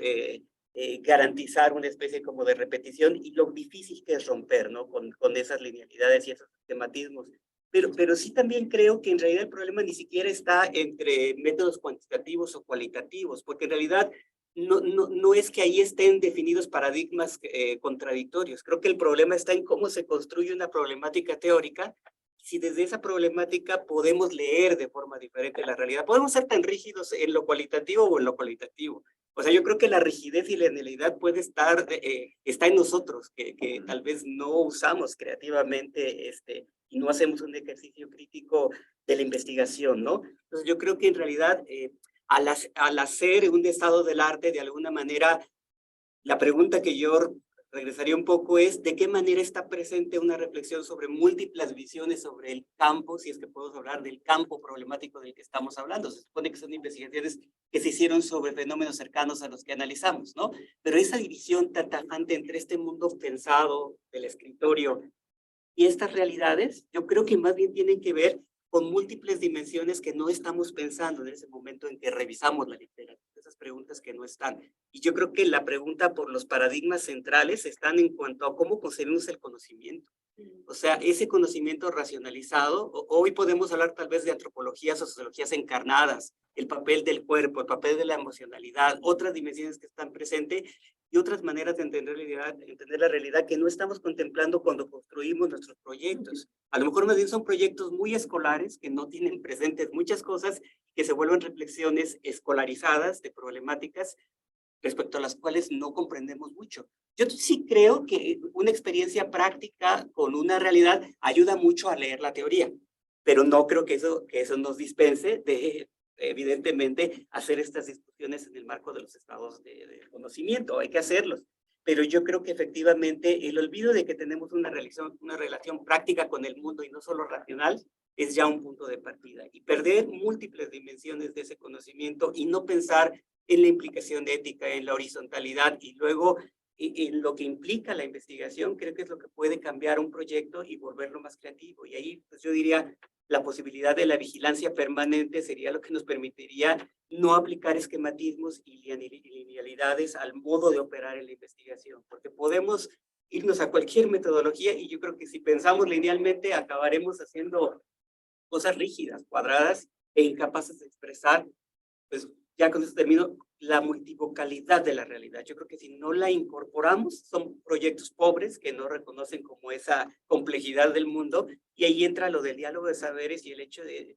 garantizar una especie como de repetición y lo difícil que es romper, ¿no? Con esas linealidades y esos tematismos. Pero sí también creo que en realidad el problema ni siquiera está entre métodos cuantitativos o cualitativos, porque en realidad no es que ahí estén definidos paradigmas contradictorios. Creo que el problema está en cómo se construye una problemática teórica. Si desde esa problemática podemos leer de forma diferente la realidad, podemos ser tan rígidos en lo cualitativo o en lo cualitativo. O sea, yo creo que la rigidez y la linealidad puede estar, está en nosotros, que tal vez no usamos creativamente y no hacemos un ejercicio crítico de la investigación, ¿no? Entonces yo creo que en realidad al hacer un estado del arte, de alguna manera, la pregunta que yo regresaría un poco es, ¿de qué manera está presente una reflexión sobre múltiples visiones sobre el campo, si es que podemos hablar del campo problemático del que estamos hablando? Se supone que son investigaciones que se hicieron sobre fenómenos cercanos a los que analizamos, ¿no? Pero esa división tan tajante entre este mundo pensado del escritorio y estas realidades, yo creo que más bien tienen que ver con múltiples dimensiones que no estamos pensando en ese momento en que revisamos la literatura, esas preguntas que no están. Y yo creo que la pregunta por los paradigmas centrales están en cuanto a cómo concebimos el conocimiento. O sea, ese conocimiento racionalizado, hoy podemos hablar tal vez de antropologías o sociologías encarnadas, el papel del cuerpo, el papel de la emocionalidad, otras dimensiones que están presentes y otras maneras de entender la realidad que no estamos contemplando cuando construimos nuestros proyectos. A lo mejor más bien son proyectos muy escolares que no tienen presentes muchas cosas que se vuelven reflexiones escolarizadas de problemáticas respecto a las cuales no comprendemos mucho. Yo sí creo que una experiencia práctica con una realidad ayuda mucho a leer la teoría, pero no creo que eso nos dispense de, evidentemente, hacer estas discusiones en el marco de los estados de conocimiento. Hay que hacerlos. Pero yo creo que efectivamente el olvido de que tenemos una relación práctica con el mundo y no solo racional es ya un punto de partida. Y perder múltiples dimensiones de ese conocimiento y no pensar en la implicación ética, en la horizontalidad y luego en lo que implica la investigación, creo que es lo que puede cambiar un proyecto y volverlo más creativo. Y ahí, pues yo diría, la posibilidad de la vigilancia permanente sería lo que nos permitiría no aplicar esquematismos y linealidades al modo de operar en la investigación, porque podemos irnos a cualquier metodología y yo creo que si pensamos linealmente acabaremos haciendo cosas rígidas, cuadradas e incapaces de expresar, pues ya con eso termino, la multivocalidad de la realidad. Yo creo que si no la incorporamos, son proyectos pobres que no reconocen como esa complejidad del mundo, y ahí entra lo del diálogo de saberes y el hecho de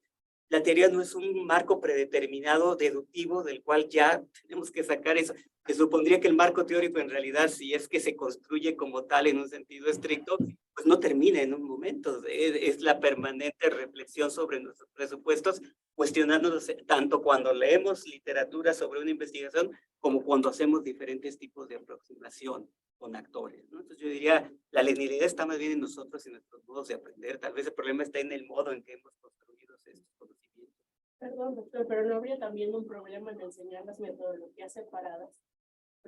la teoría no es un marco predeterminado, deductivo, del cual ya tenemos que sacar eso. Se supondría que el marco teórico en realidad, si es que se construye como tal en un sentido estricto, pues no termina en un momento. Es la permanente reflexión sobre nuestros presupuestos, cuestionándonos tanto cuando leemos literatura sobre una investigación como cuando hacemos diferentes tipos de aproximación con actores, ¿no? Entonces yo diría, la linealidad está más bien en nosotros y en nuestros modos de aprender. Tal vez el problema está en el modo en que hemos construido estos conocimientos. Perdón, doctor, pero ¿no habría también un problema en enseñar las metodologías separadas?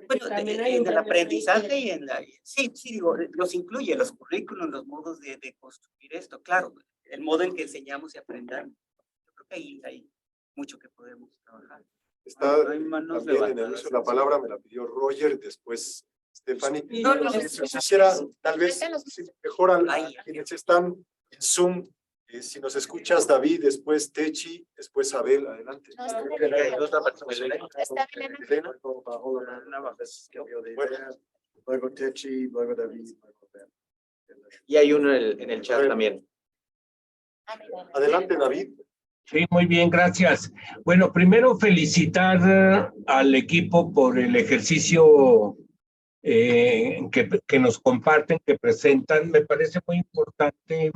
Bueno, en el aprendizaje y en la... Sí, digo, los incluye, los currículos, los modos de construir esto, claro, el modo en que enseñamos y aprendamos. Yo creo que ahí hay mucho que podemos trabajar. Está Hay manos también en el levantadas. uso de la palabra, me la pidió Roger, después Stephanie. No, no, Si quisiera, tal vez, si mejor a quienes están en Zoom, si nos escuchas, David, después Techi, después Abel, adelante. No, está bien. Está bien, Elena. Luego Techi, luego David, luego Ben. Y hay uno en el chat también. Adelante, David. Sí, muy bien, gracias. Bueno, primero felicitar al equipo por el ejercicio que nos comparten, que presentan. Me parece muy importante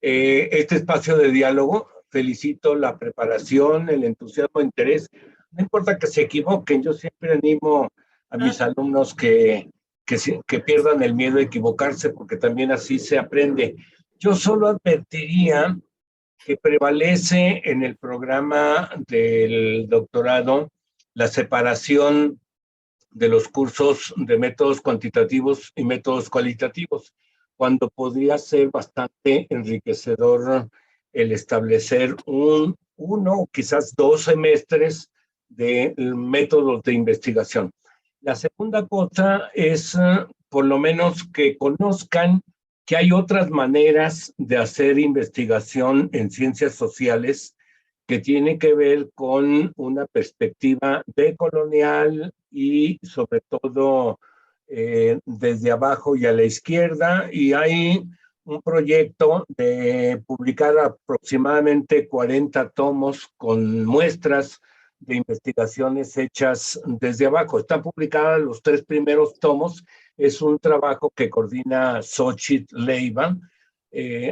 este espacio de diálogo. Felicito la preparación, el entusiasmo, interés. No importa que se equivoquen, yo siempre animo a mis alumnos que pierdan el miedo a equivocarse, porque también así se aprende. Yo solo advertiría que prevalece en el programa del doctorado la separación de los cursos de métodos cuantitativos y métodos cualitativos, cuando podría ser bastante enriquecedor el establecer uno o quizás 2 semestres de métodos de investigación. La segunda cosa es por lo menos que conozcan que hay otras maneras de hacer investigación en ciencias sociales que tiene que ver con una perspectiva decolonial y sobre todo desde abajo y a la izquierda, y hay un proyecto de publicar aproximadamente 40 tomos con muestras de investigaciones hechas desde abajo. Están publicadas los 3 primeros tomos. Es un trabajo que coordina Xochitl Leiva,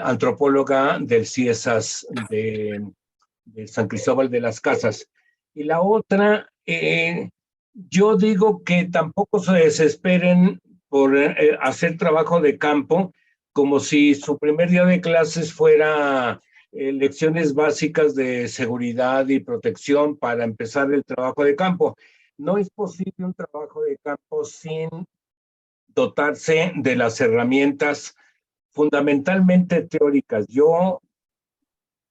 antropóloga del CIESAS de San Cristóbal de las Casas. Y la otra, yo digo que tampoco se desesperen por hacer trabajo de campo, como si su primer día de clases fuera lecciones básicas de seguridad y protección para empezar el trabajo de campo. No es posible un trabajo de campo sin dotarse de las herramientas fundamentalmente teóricas. Yo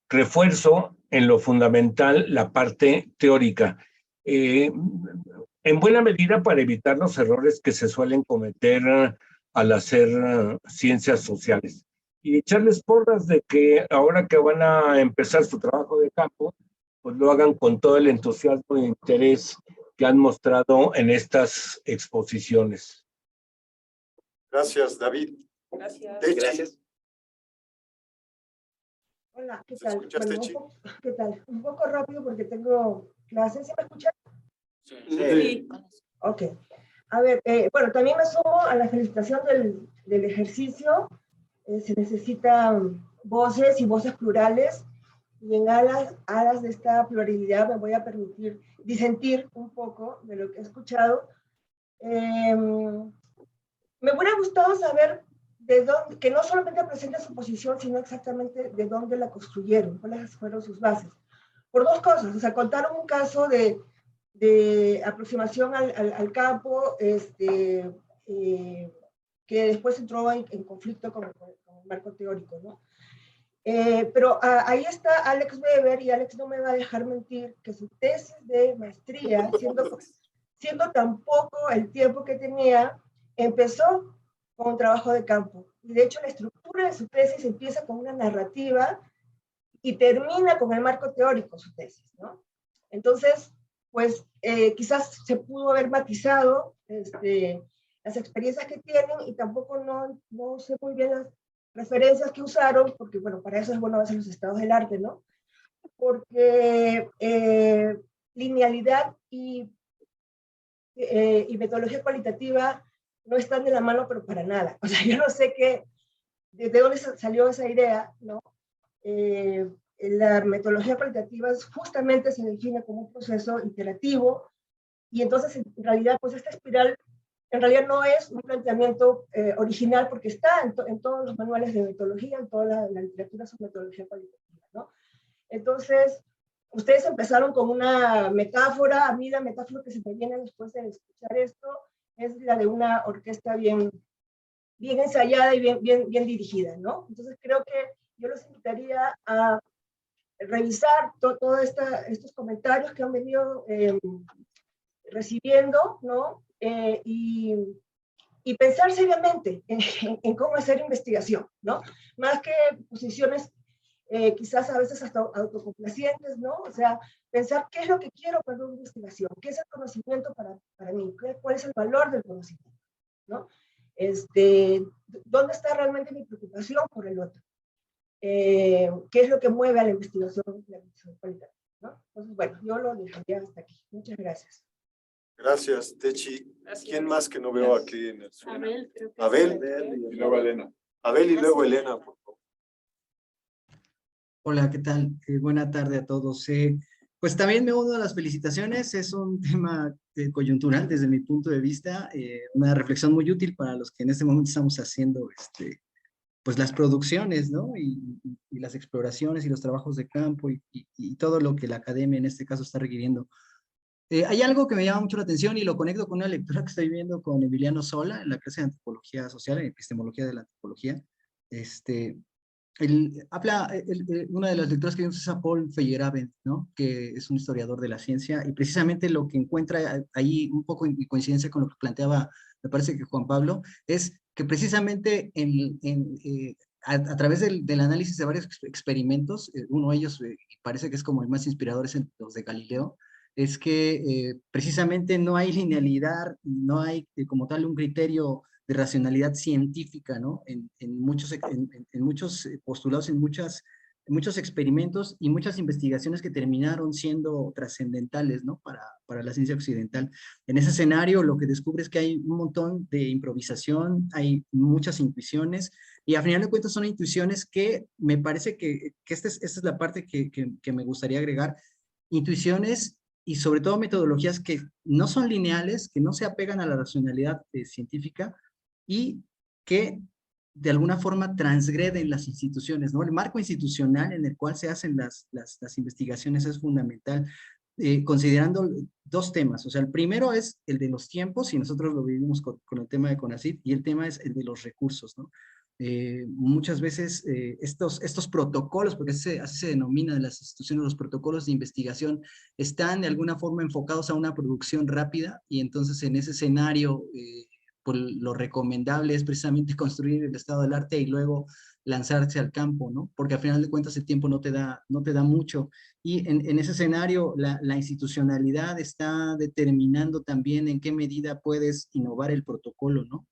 refuerzo en lo fundamental la parte teórica, en buena medida para evitar los errores que se suelen cometer al hacer ciencias sociales. Y echarles porras de que ahora que van a empezar su trabajo de campo, pues lo hagan con todo el entusiasmo e interés que han mostrado en estas exposiciones. Gracias, David. Gracias. Techi. Hola, ¿qué ¿Se tal? escucha, Bueno, Techi? ¿qué tal? Un poco rápido porque tengo clases. ¿Sí me escuchan? Sí. Ok. A ver, bueno, también me sumo a la felicitación del ejercicio. Se necesitan voces y voces plurales. Y en aras de esta pluralidad me voy a permitir disentir un poco de lo que he escuchado. Me hubiera gustado saber de dónde, que no solamente presente su posición, sino exactamente de dónde la construyeron, cuáles fueron sus bases. Por 2 cosas, o sea, contaron un caso de aproximación al campo, que después entró en conflicto con el marco teórico, ¿no? Pero ahí está Alex Weber, y Alex no me va a dejar mentir que su tesis de maestría, siendo tan poco el tiempo que tenía, empezó con un trabajo de campo. Y de hecho la estructura de su tesis empieza con una narrativa y termina con el marco teórico su tesis, ¿no? Entonces, pues quizás se pudo haber matizado las experiencias que tienen, y tampoco no sé muy bien las referencias que usaron, porque bueno, para eso es bueno a veces los estados del arte, ¿no? Porque linealidad y metodología cualitativa no están de la mano, pero para nada. O sea, yo no sé de dónde salió esa idea, ¿no? La metodología cualitativa justamente se define como un proceso iterativo, y entonces en realidad, pues esta espiral en realidad no es un planteamiento original, porque está en todos los manuales de metodología, en toda la literatura sobre metodología cualitativa, ¿no? Entonces, ustedes empezaron con una metáfora. A mí la metáfora que se me viene después de escuchar esto es la de una orquesta bien ensayada y bien dirigida, ¿no? Entonces creo que yo los invitaría a revisar todos estos comentarios que han venido recibiendo, ¿no? Y pensar seriamente en cómo hacer investigación, ¿no? Más que posiciones quizás a veces hasta autocomplacientes, ¿no? O sea, pensar qué es lo que quiero para una investigación, qué es el conocimiento para mí, cuál es el valor del conocimiento, ¿no? ¿Dónde está realmente mi preocupación por el otro? ¿Qué es lo que mueve a la investigación cualitativa, ¿no? Entonces, bueno, yo lo dejaría hasta aquí. Muchas gracias. Gracias, Techi. Gracias. ¿Quién más que no veo aquí en el Zoom? Abel, creo que Abel. Y luego Elena. Abel y luego Elena, por favor. Hola, ¿qué tal? Buena tarde a todos. Pues también me uno a las felicitaciones. Es un tema coyuntural desde mi punto de vista, una reflexión muy útil para los que en este momento estamos haciendo pues las producciones, ¿no? Y las exploraciones y los trabajos de campo y todo lo que la academia en este caso está requiriendo. Hay algo que me llama mucho la atención y lo conecto con una lectura que estoy viendo con Emiliano Sola en la clase de Antropología Social, en Epistemología de la Antropología. Una de las lecturas que vimos es a Paul Feyerabend, ¿no? Que es un historiador de la ciencia, y precisamente lo que encuentra ahí, un poco en coincidencia con lo que planteaba, me parece que Juan Pablo, es que precisamente a través del análisis de varios experimentos, uno de ellos parece que es como el más inspirador, es los de Galileo, es que precisamente no hay linealidad, no hay como tal un criterio de racionalidad científica, ¿no? En muchos postulados, en muchos experimentos y muchas investigaciones que terminaron siendo trascendentales, ¿no? Para la ciencia occidental. En ese escenario lo que descubre es que hay un montón de improvisación, hay muchas intuiciones, y a final de cuentas son intuiciones que me parece que esta es la parte que me gustaría agregar, intuiciones y sobre todo metodologías que no son lineales, que no se apegan a la racionalidad científica y que de alguna forma transgreden las instituciones, ¿no? El marco institucional en el cual se hacen las investigaciones es fundamental, considerando dos temas. O sea, el primero es el de los tiempos, y nosotros lo vivimos con el tema de CONACYT, y el tema es el de los recursos, ¿no? Muchas veces estos protocolos, porque así se denomina de las instituciones, los protocolos de investigación, están de alguna forma enfocados a una producción rápida, y entonces en ese escenario pues lo recomendable es precisamente construir el estado del arte y luego lanzarse al campo, ¿no? Porque al final de cuentas el tiempo no te da mucho, y en ese escenario la institucionalidad está determinando también en qué medida puedes innovar el protocolo, ¿no?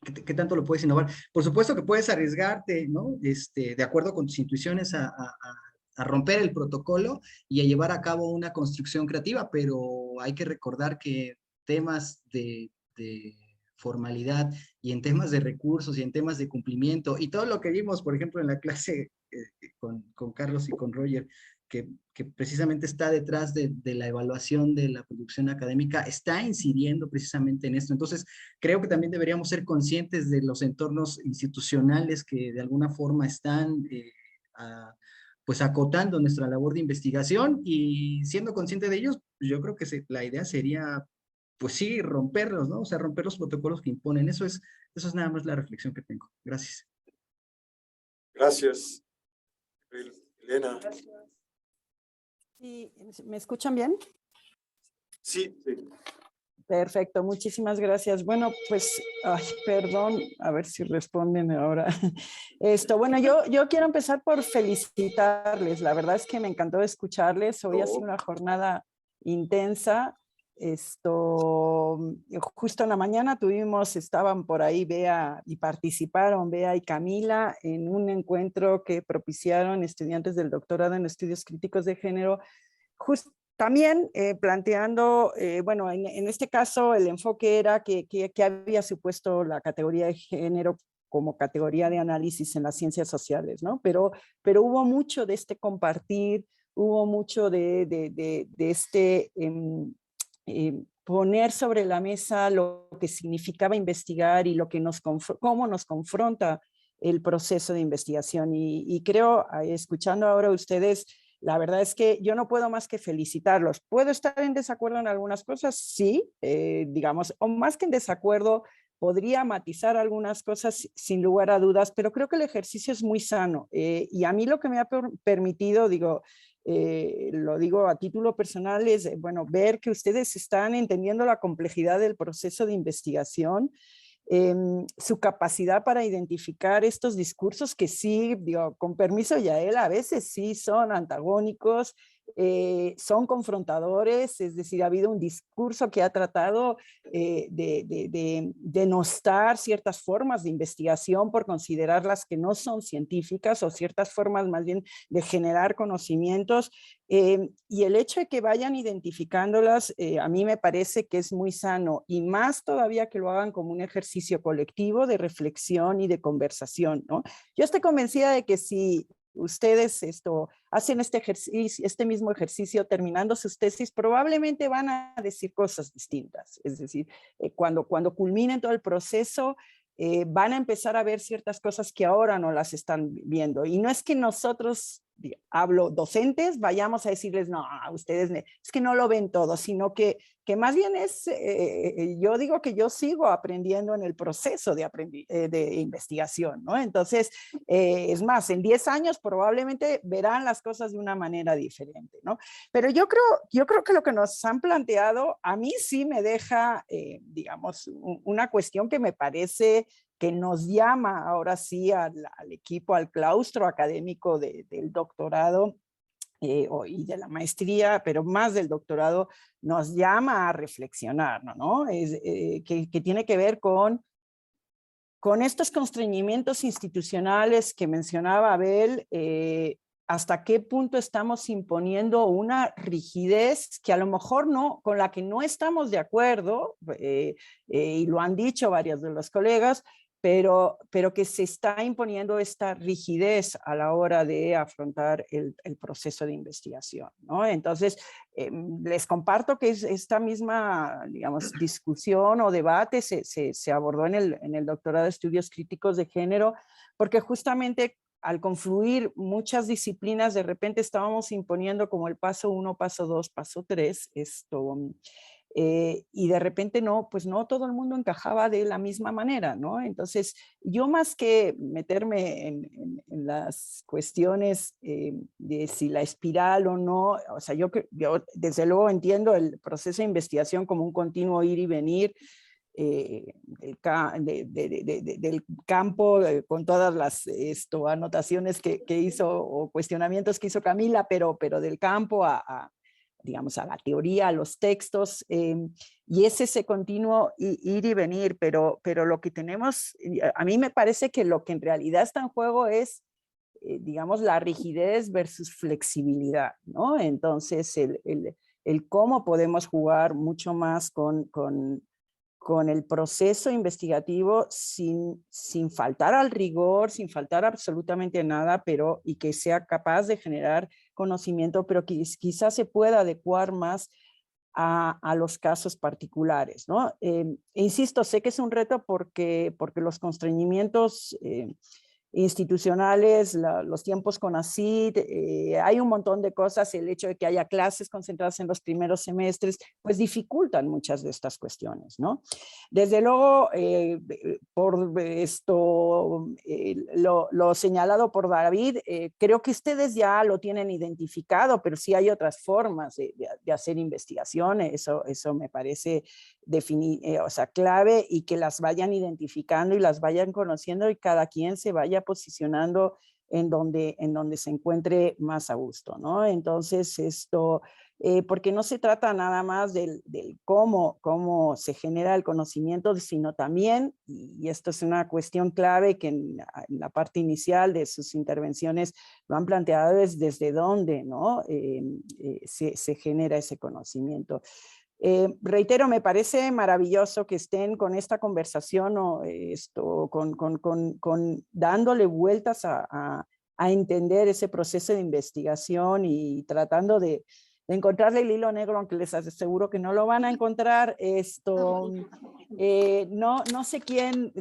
¿Qué tanto lo puedes innovar? Por supuesto que puedes arriesgarte, ¿no? De acuerdo con tus intuiciones a romper el protocolo y a llevar a cabo una construcción creativa, pero hay que recordar que temas de formalidad y en temas de recursos y en temas de cumplimiento y todo lo que vimos, por ejemplo, en la clase con Carlos y con Roger, que precisamente está detrás de la evaluación de la producción académica, está incidiendo precisamente en esto. Entonces, creo que también deberíamos ser conscientes de los entornos institucionales que de alguna forma están pues acotando nuestra labor de investigación, y siendo consciente de ellos, yo creo que la idea sería, pues sí, romperlos, ¿no? O sea, romper los protocolos que imponen. Eso es nada más la reflexión que tengo. Gracias. Gracias. Elena. Sí, ¿me escuchan bien? Sí. Perfecto, muchísimas gracias. Bueno, pues, perdón, a ver si responden ahora. Bueno, yo quiero empezar por felicitarles. La verdad es que me encantó escucharles. Hoy ha sido una jornada intensa. Justo en la mañana estaban por ahí Bea y participaron Bea y Camila en un encuentro que propiciaron estudiantes del doctorado en estudios críticos de género, también planteando, bueno, en este caso el enfoque era que había supuesto la categoría de género como categoría de análisis en las ciencias sociales, ¿no? Pero hubo mucho de este compartir, hubo mucho de poner sobre la mesa lo que significaba investigar y lo que cómo nos confronta el proceso de investigación. Y creo, escuchando ahora a ustedes, la verdad es que yo no puedo más que felicitarlos. ¿Puedo estar en desacuerdo en algunas cosas? Sí, digamos, o más que en desacuerdo, podría matizar algunas cosas sin lugar a dudas, pero creo que el ejercicio es muy sano. Y a mí lo que me ha permitido, digo, lo digo a título personal, es, bueno, ver que ustedes están entendiendo la complejidad del proceso de investigación, su capacidad para identificar estos discursos que sí, digo, con permiso Yael, a veces sí son antagónicos, son confrontadores, es decir, ha habido un discurso que ha tratado de denostar ciertas formas de investigación por considerarlas que no son científicas o ciertas formas más bien de generar conocimientos, y el hecho de que vayan identificándolas a mí me parece que es muy sano, y más todavía que lo hagan como un ejercicio colectivo de reflexión y de conversación, ¿no? Yo estoy convencida de que si ustedes hacen este mismo ejercicio terminando sus tesis, probablemente van a decir cosas distintas. Es decir, cuando culminen todo el proceso, van a empezar a ver ciertas cosas que ahora no las están viendo. Y no es que nosotros, hablo docentes, vayamos a decirles, no, ustedes es que no lo ven todo, sino que más bien es, yo digo que yo sigo aprendiendo en el proceso de investigación, ¿no? Entonces, es más, en 10 años probablemente verán las cosas de una manera diferente, ¿no? Pero yo creo que lo que nos han planteado a mí sí me deja, digamos, una cuestión que me parece que nos llama ahora sí al equipo, al claustro académico del doctorado y de la maestría, pero más del doctorado, nos llama a reflexionar, ¿no? Que tiene que ver con estos constreñimientos institucionales que mencionaba Abel, hasta qué punto estamos imponiendo una rigidez que a lo mejor no, con la que no estamos de acuerdo, y lo han dicho varios de los colegas, pero que se está imponiendo esta rigidez a la hora de afrontar el proceso de investigación, ¿no? Entonces, les comparto que esta misma, digamos, discusión o debate se abordó en el doctorado de Estudios Críticos de Género, porque justamente al confluir muchas disciplinas, de repente estábamos imponiendo como el paso 1, paso 2, paso 3, y de repente no, pues no todo el mundo encajaba de la misma manera, ¿no? Entonces, yo más que meterme en las cuestiones de si la espiral o no, o sea, yo desde luego entiendo el proceso de investigación como un continuo ir y venir, del campo, con todas las anotaciones que hizo o cuestionamientos que hizo Camila, pero del campo digamos, a la teoría, a los textos, y es ese continuo ir y venir, pero lo que tenemos, a mí me parece que lo que en realidad está en juego es, digamos, la rigidez versus flexibilidad, ¿no? Entonces, el cómo podemos jugar mucho más con el proceso investigativo sin faltar al rigor, sin faltar absolutamente nada, y que sea capaz de generar conocimiento, pero que quizás se pueda adecuar más a los casos particulares, ¿no? Insisto, sé que es un reto porque los constreñimientos institucionales, los tiempos con ACID, hay un montón de cosas, el hecho de que haya clases concentradas en los primeros semestres, pues dificultan muchas de estas cuestiones, ¿no? Desde luego, por esto, lo señalado por David, creo que ustedes ya lo tienen identificado, pero sí hay otras formas de hacer investigaciones, eso me parece clave, y que las vayan identificando y las vayan conociendo y cada quien se vaya posicionando en donde se encuentre más a gusto, ¿no? Entonces porque no se trata nada más del cómo se genera el conocimiento, sino también, y esto es una cuestión clave que en la parte inicial de sus intervenciones lo han planteado, es desde dónde, ¿no? Se genera ese conocimiento. Reitero, me parece maravilloso que estén con esta conversación dándole vueltas a entender ese proceso de investigación y tratando de encontrarle el hilo negro, aunque les aseguro que no lo van a encontrar. No sé quién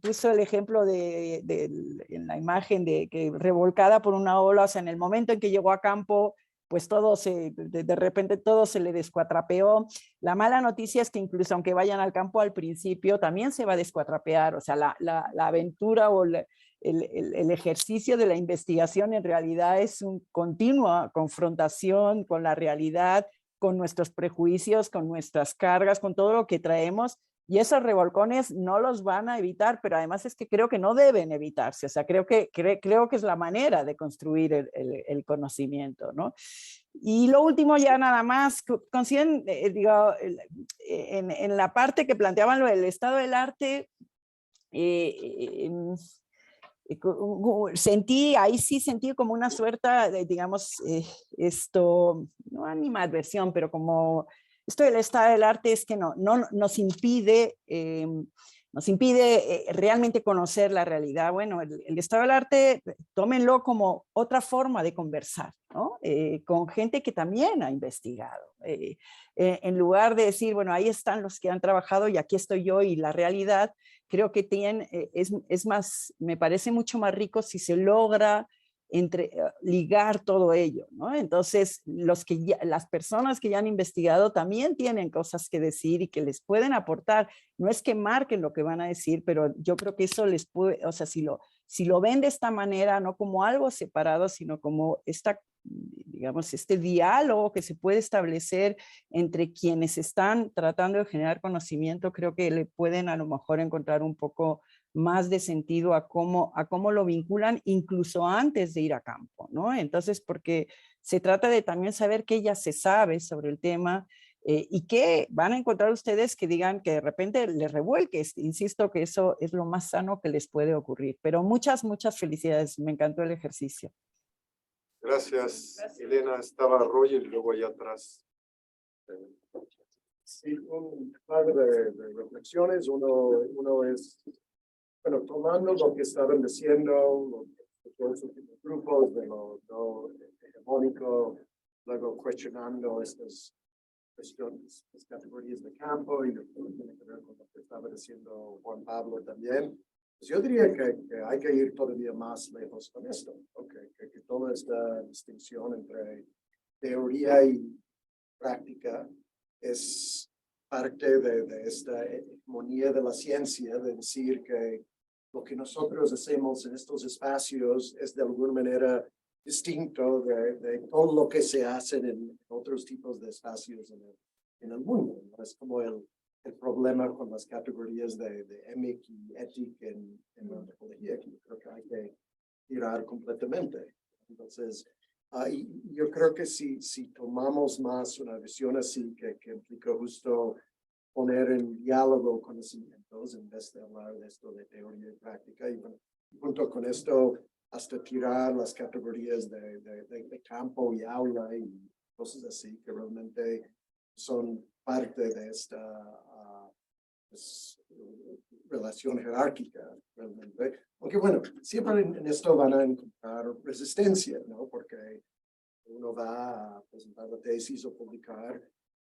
puso el ejemplo en la imagen de que revolcada por una ola, o sea, en el momento en que llegó a campo, pues todo de repente todo se le descuatrapeó. La mala noticia es que incluso aunque vayan al campo al principio, también se va a descuatrapear, o sea, la aventura o el ejercicio de la investigación en realidad es una continua confrontación con la realidad, con nuestros prejuicios, con nuestras cargas, con todo lo que traemos, y esos revolcones no los van a evitar, pero además es que creo que no deben evitarse, o sea, creo que es la manera de construir el conocimiento, ¿no? Y lo último ya nada más, consideren, digo, en la parte que planteaban lo del estado del arte, ahí sí sentí como una suerte de, digamos, no animadversión, pero como esto del estado del arte es que no nos impide realmente conocer la realidad. Bueno, el estado del arte, tómenlo como otra forma de conversar, ¿no? Con gente que también ha investigado. En lugar de decir, bueno, ahí están los que han trabajado y aquí estoy yo y la realidad, creo que es más, me parece mucho más rico si se logra ligar todo ello, ¿no? Entonces, las personas que ya han investigado también tienen cosas que decir y que les pueden aportar. No es que marquen lo que van a decir, pero yo creo que eso les puede, o sea, si lo ven de esta manera, no como algo separado, sino como digamos, este diálogo que se puede establecer entre quienes están tratando de generar conocimiento, creo que le pueden a lo mejor encontrar un poco más de sentido a cómo lo vinculan incluso antes de ir a campo, ¿no? Entonces, porque se trata de también saber qué ya se sabe sobre el tema y que van a encontrar ustedes que digan que de repente les revuelques. Insisto que eso es lo más sano que les puede ocurrir. Pero muchas felicidades. Me encantó el ejercicio. Gracias, Elena. Estaba Roger y luego allá atrás. Sí, un par de reflexiones. Uno es, bueno, tomando lo que estaban diciendo los últimos grupos de lo no hegemónico, luego cuestionando estas cuestiones, las categorías de campo y lo que tiene que ver con lo que estaba diciendo Juan Pablo también. Pues yo diría que hay que ir todavía más lejos con esto, ¿okay? Que toda esta distinción entre teoría y práctica es parte de esta hegemonía de la ciencia, de decir que lo que nosotros hacemos en estos espacios es de alguna manera distinto de todo lo que se hace en otros tipos de espacios en el mundo. Es como el problema con las categorías de EMIC y ETIC en la antropología, que yo creo que hay que tirar completamente. Entonces, yo creo que si tomamos más una visión así, que implica justo poner en diálogo conocimientos en vez de hablar de esto de teoría y práctica, y bueno, junto con esto, hasta tirar las categorías de campo y aula y cosas así, que realmente son parte de esta relación jerárquica, realmente. Aunque bueno, siempre en esto van a encontrar resistencia, ¿no? Porque uno va a presentar la tesis o publicar,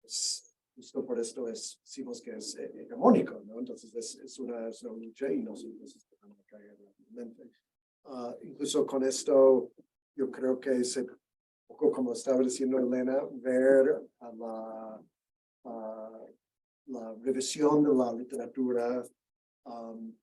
pues, justo por esto decimos que es hegemónico, ¿no? Entonces es una lucha y no son cosas que van a caer rápidamente. Incluso con esto, yo creo que es un poco como estaba diciendo Elena, ver a la revisión de la literatura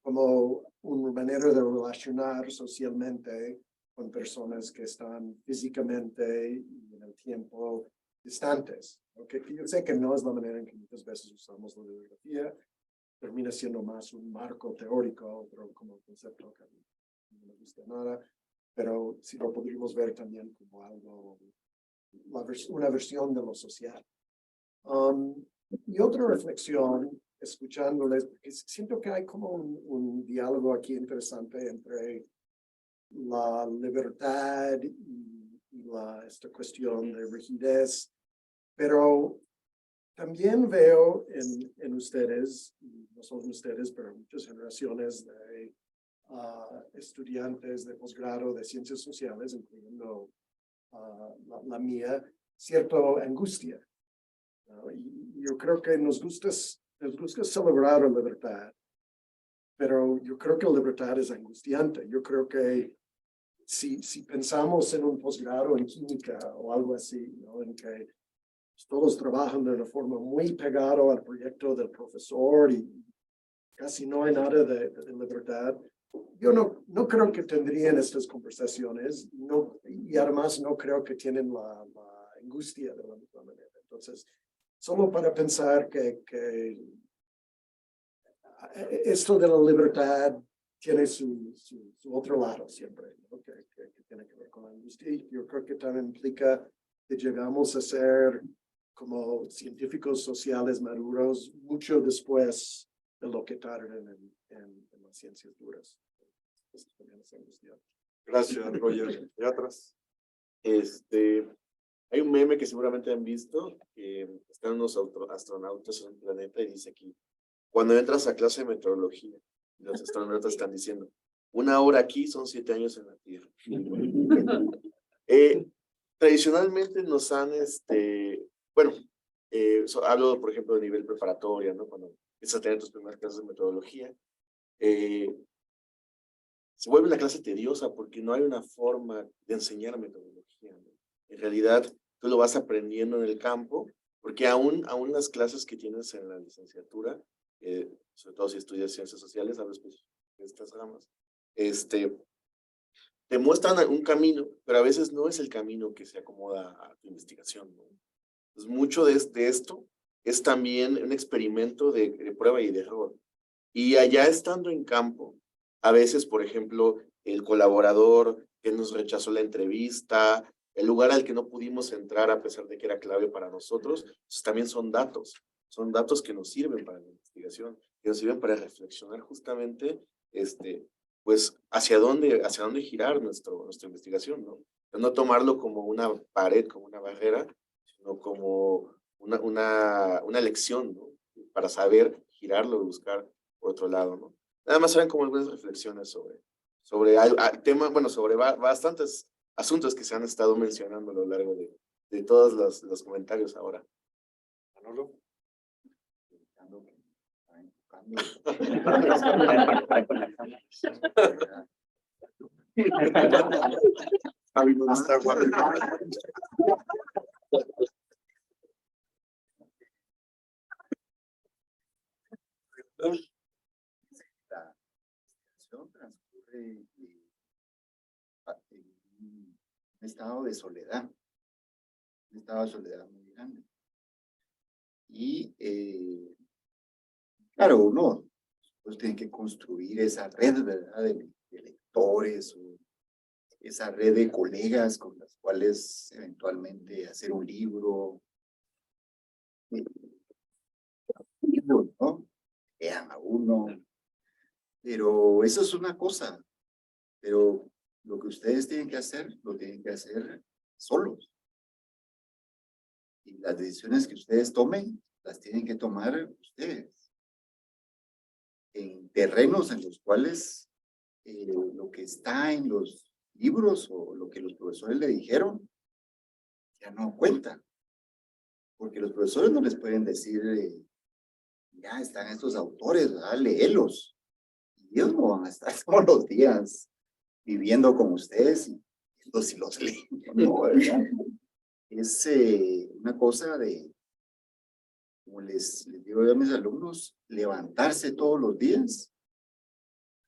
como una manera de relacionar socialmente con personas que están físicamente y en el tiempo distantes. Okay? Yo sé que no es la manera en que muchas veces usamos la bibliografía, termina siendo más un marco teórico, otro como concepto que no me gusta nada, pero sí lo podríamos ver también como algo, una versión de lo social. Y otra reflexión, escuchándoles, porque siento que hay como un diálogo aquí interesante entre la libertad y esta cuestión de rigidez, pero también veo en ustedes, no solo ustedes, pero muchas generaciones de estudiantes de posgrado de ciencias sociales, incluyendo la mía, cierta angustia. Y yo creo que nos gusta celebrar la libertad, pero yo creo que la libertad es angustiante. Yo creo que si pensamos en un posgrado en química o algo así, ¿no? En que todos trabajan de una forma muy pegada al proyecto del profesor y casi no hay nada de libertad. Yo no creo que tendrían estas conversaciones, no, y además no creo que tienen la angustia de la misma manera. Entonces, solo para pensar que esto de la libertad tiene su otro lado siempre, ¿no? que tiene que ver con la angustia. Y yo creo que también implica que llegamos a ser como científicos sociales maduros mucho después de lo que tardan en las ciencias duras. Gracias, Roger. ¿Y atrás? Hay un meme que seguramente han visto, que están unos astronautas en un planeta y dice aquí, cuando entras a clase de meteorología, los astronautas están diciendo, 1 hora aquí son 7 años en la Tierra. Tradicionalmente nos han, hablo, por ejemplo, de nivel preparatoria, ¿no? Cuando empiezas a tener tus primeras clases de metodología, se vuelve la clase tediosa porque no hay una forma de enseñar metodología, ¿no? En realidad, tú lo vas aprendiendo en el campo, porque aún las clases que tienes en la licenciatura, sobre todo si estudias ciencias sociales, hablas de estas ramas, te muestran un camino, pero a veces no es el camino que se acomoda a tu investigación, ¿no? Entonces, mucho de esto es también un experimento de prueba y de error. Y allá estando en campo, a veces, por ejemplo, el colaborador que nos rechazó la entrevista, el lugar al que no pudimos entrar a pesar de que era clave para nosotros, pues también son datos que nos sirven para la investigación, que nos sirven para reflexionar justamente, pues, hacia dónde girar nuestra investigación, ¿no? No tomarlo como una pared, como una barrera, sino como una lección, ¿no? Para saber girarlo y buscar por otro lado, ¿no? Nada más eran como algunas reflexiones sobre bastantes asuntos que se han estado mencionando a lo largo de todos los comentarios ahora. Manolo. Hasta Guatemala. La investigación transcurre en un estado de soledad, muy grande. Y claro, uno pues tiene que construir esa red, ¿verdad? De lectores, o esa red de colegas con las cuales eventualmente hacer un libro, ¿no? Vean a uno. Pero eso es una cosa. Pero lo que ustedes tienen que hacer, lo tienen que hacer solos. Y las decisiones que ustedes tomen, las tienen que tomar ustedes. En terrenos en los cuales lo que está en los libros o lo que los profesores le dijeron, ya no cuenta. Porque los profesores no les pueden decir, ya están estos autores, ¿verdad? Léelos. Y ellos no van a estar todos los días viviendo con ustedes y viendo si los leen, ¿no? ¿Verdad? Es una cosa de, como les digo yo a mis alumnos, levantarse todos los días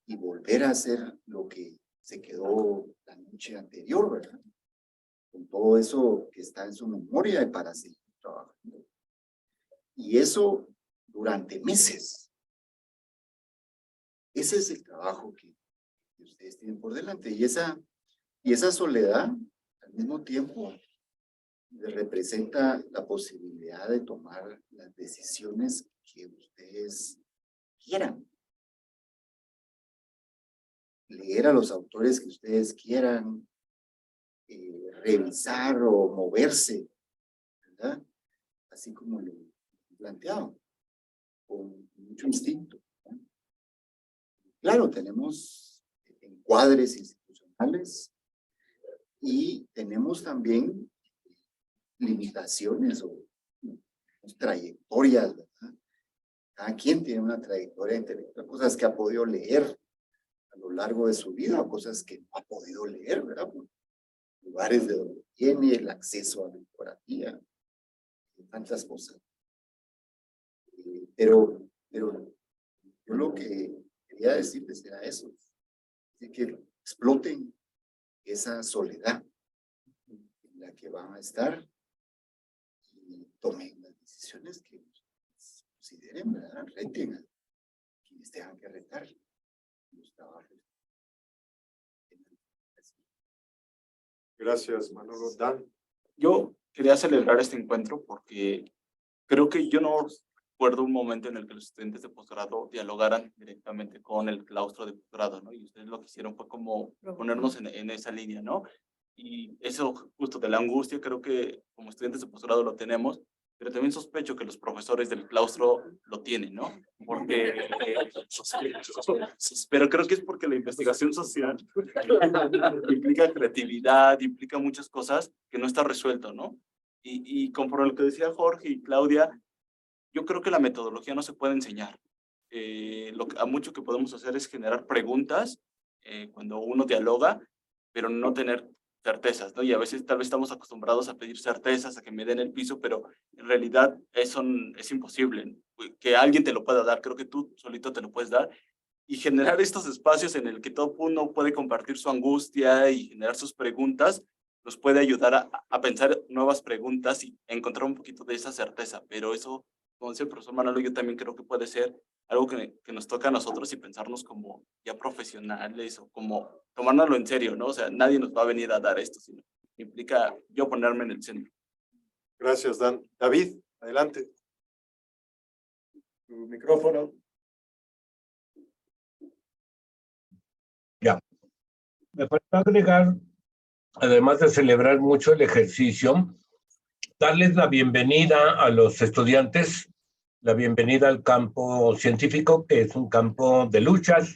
y volver a hacer lo que se quedó la noche anterior, ¿verdad? Con todo eso que está en su memoria y para seguir trabajando. Y eso durante meses. Ese es el trabajo que ustedes tienen por delante. Y esa soledad, al mismo tiempo, les representa la posibilidad de tomar las decisiones que ustedes quieran. Leer a los autores que ustedes quieran, revisar o moverse, ¿verdad? Así como lo he planteado, con mucho instinto, ¿no? Claro, tenemos encuadres institucionales y tenemos también limitaciones o trayectorias, ¿verdad? Cada quien tiene una trayectoria intelectual, cosas que ha podido leer a a lo largo de su vida, o cosas que no ha podido leer, ¿verdad? Por lugares de donde tiene el acceso a la bibliografía, tantas cosas. Pero yo lo que quería decirles era eso, es que exploten esa soledad en la que van a estar y tomen las decisiones que consideren, ¿verdad? Reten a quienes tengan que retar los trabajos. Gracias, Manolo. Dan. Yo quería celebrar este encuentro porque creo que yo no recuerdo un momento en el que los estudiantes de posgrado dialogaran directamente con el claustro de posgrado, ¿no? Y ustedes lo que hicieron fue como ponernos en esa línea, ¿no? Y eso justo de la angustia creo que como estudiantes de posgrado lo tenemos, pero también sospecho que los profesores del claustro lo tienen, ¿no? Porque, pero creo que es porque la investigación social implica creatividad, implica muchas cosas que no está resuelto, ¿no? Y conforme lo que decía Jorge y Claudia, yo creo que la metodología no se puede enseñar. A mucho que podemos hacer es generar preguntas cuando uno dialoga, pero no tener certezas, ¿no? Y a veces tal vez estamos acostumbrados a pedir certezas, a que me den el piso, pero en realidad eso es imposible. Que alguien te lo pueda dar, creo que tú solito te lo puedes dar. Y generar estos espacios en el que todo uno puede compartir su angustia y generar sus preguntas, nos puede ayudar a pensar nuevas preguntas y encontrar un poquito de esa certeza. Pero eso, como dice el profesor Manolo, yo también creo que puede ser algo que nos toca a nosotros y pensarnos como ya profesionales o como tomárnoslo en serio, ¿no? O sea, nadie nos va a venir a dar esto, sino implica yo ponerme en el centro. Gracias, Dan. David, adelante. Tu micrófono. Ya. Me falta agregar, además de celebrar mucho el ejercicio, darles la bienvenida a los estudiantes, la bienvenida al campo científico, que es un campo de luchas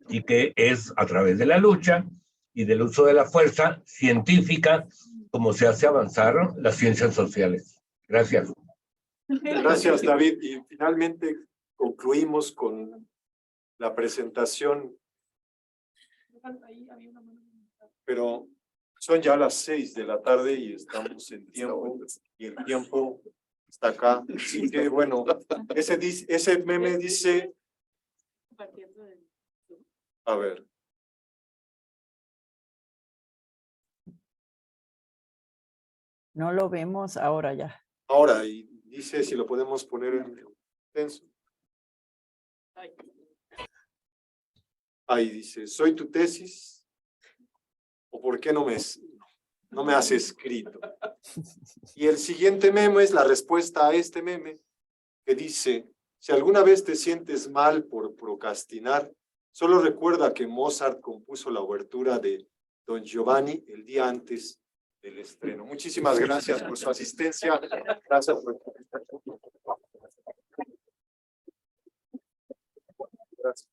y que es a través de la lucha y del uso de la fuerza científica como se hace avanzar las ciencias sociales. Gracias. Gracias, David. Y finalmente concluimos con la presentación, pero son ya las 6 de la tarde y estamos en tiempo, y el tiempo está acá. Así que bueno, ese meme dice, a ver. No lo vemos ahora ya. Ahora, y dice si lo podemos poner en tenso. Ahí dice, soy tu tesis, o por qué no me has escrito. Y el siguiente meme es la respuesta a este meme, que dice, si alguna vez te sientes mal por procrastinar, solo recuerda que Mozart compuso la obertura de Don Giovanni el día antes del estreno. Muchísimas gracias por su asistencia. Gracias por Gracias.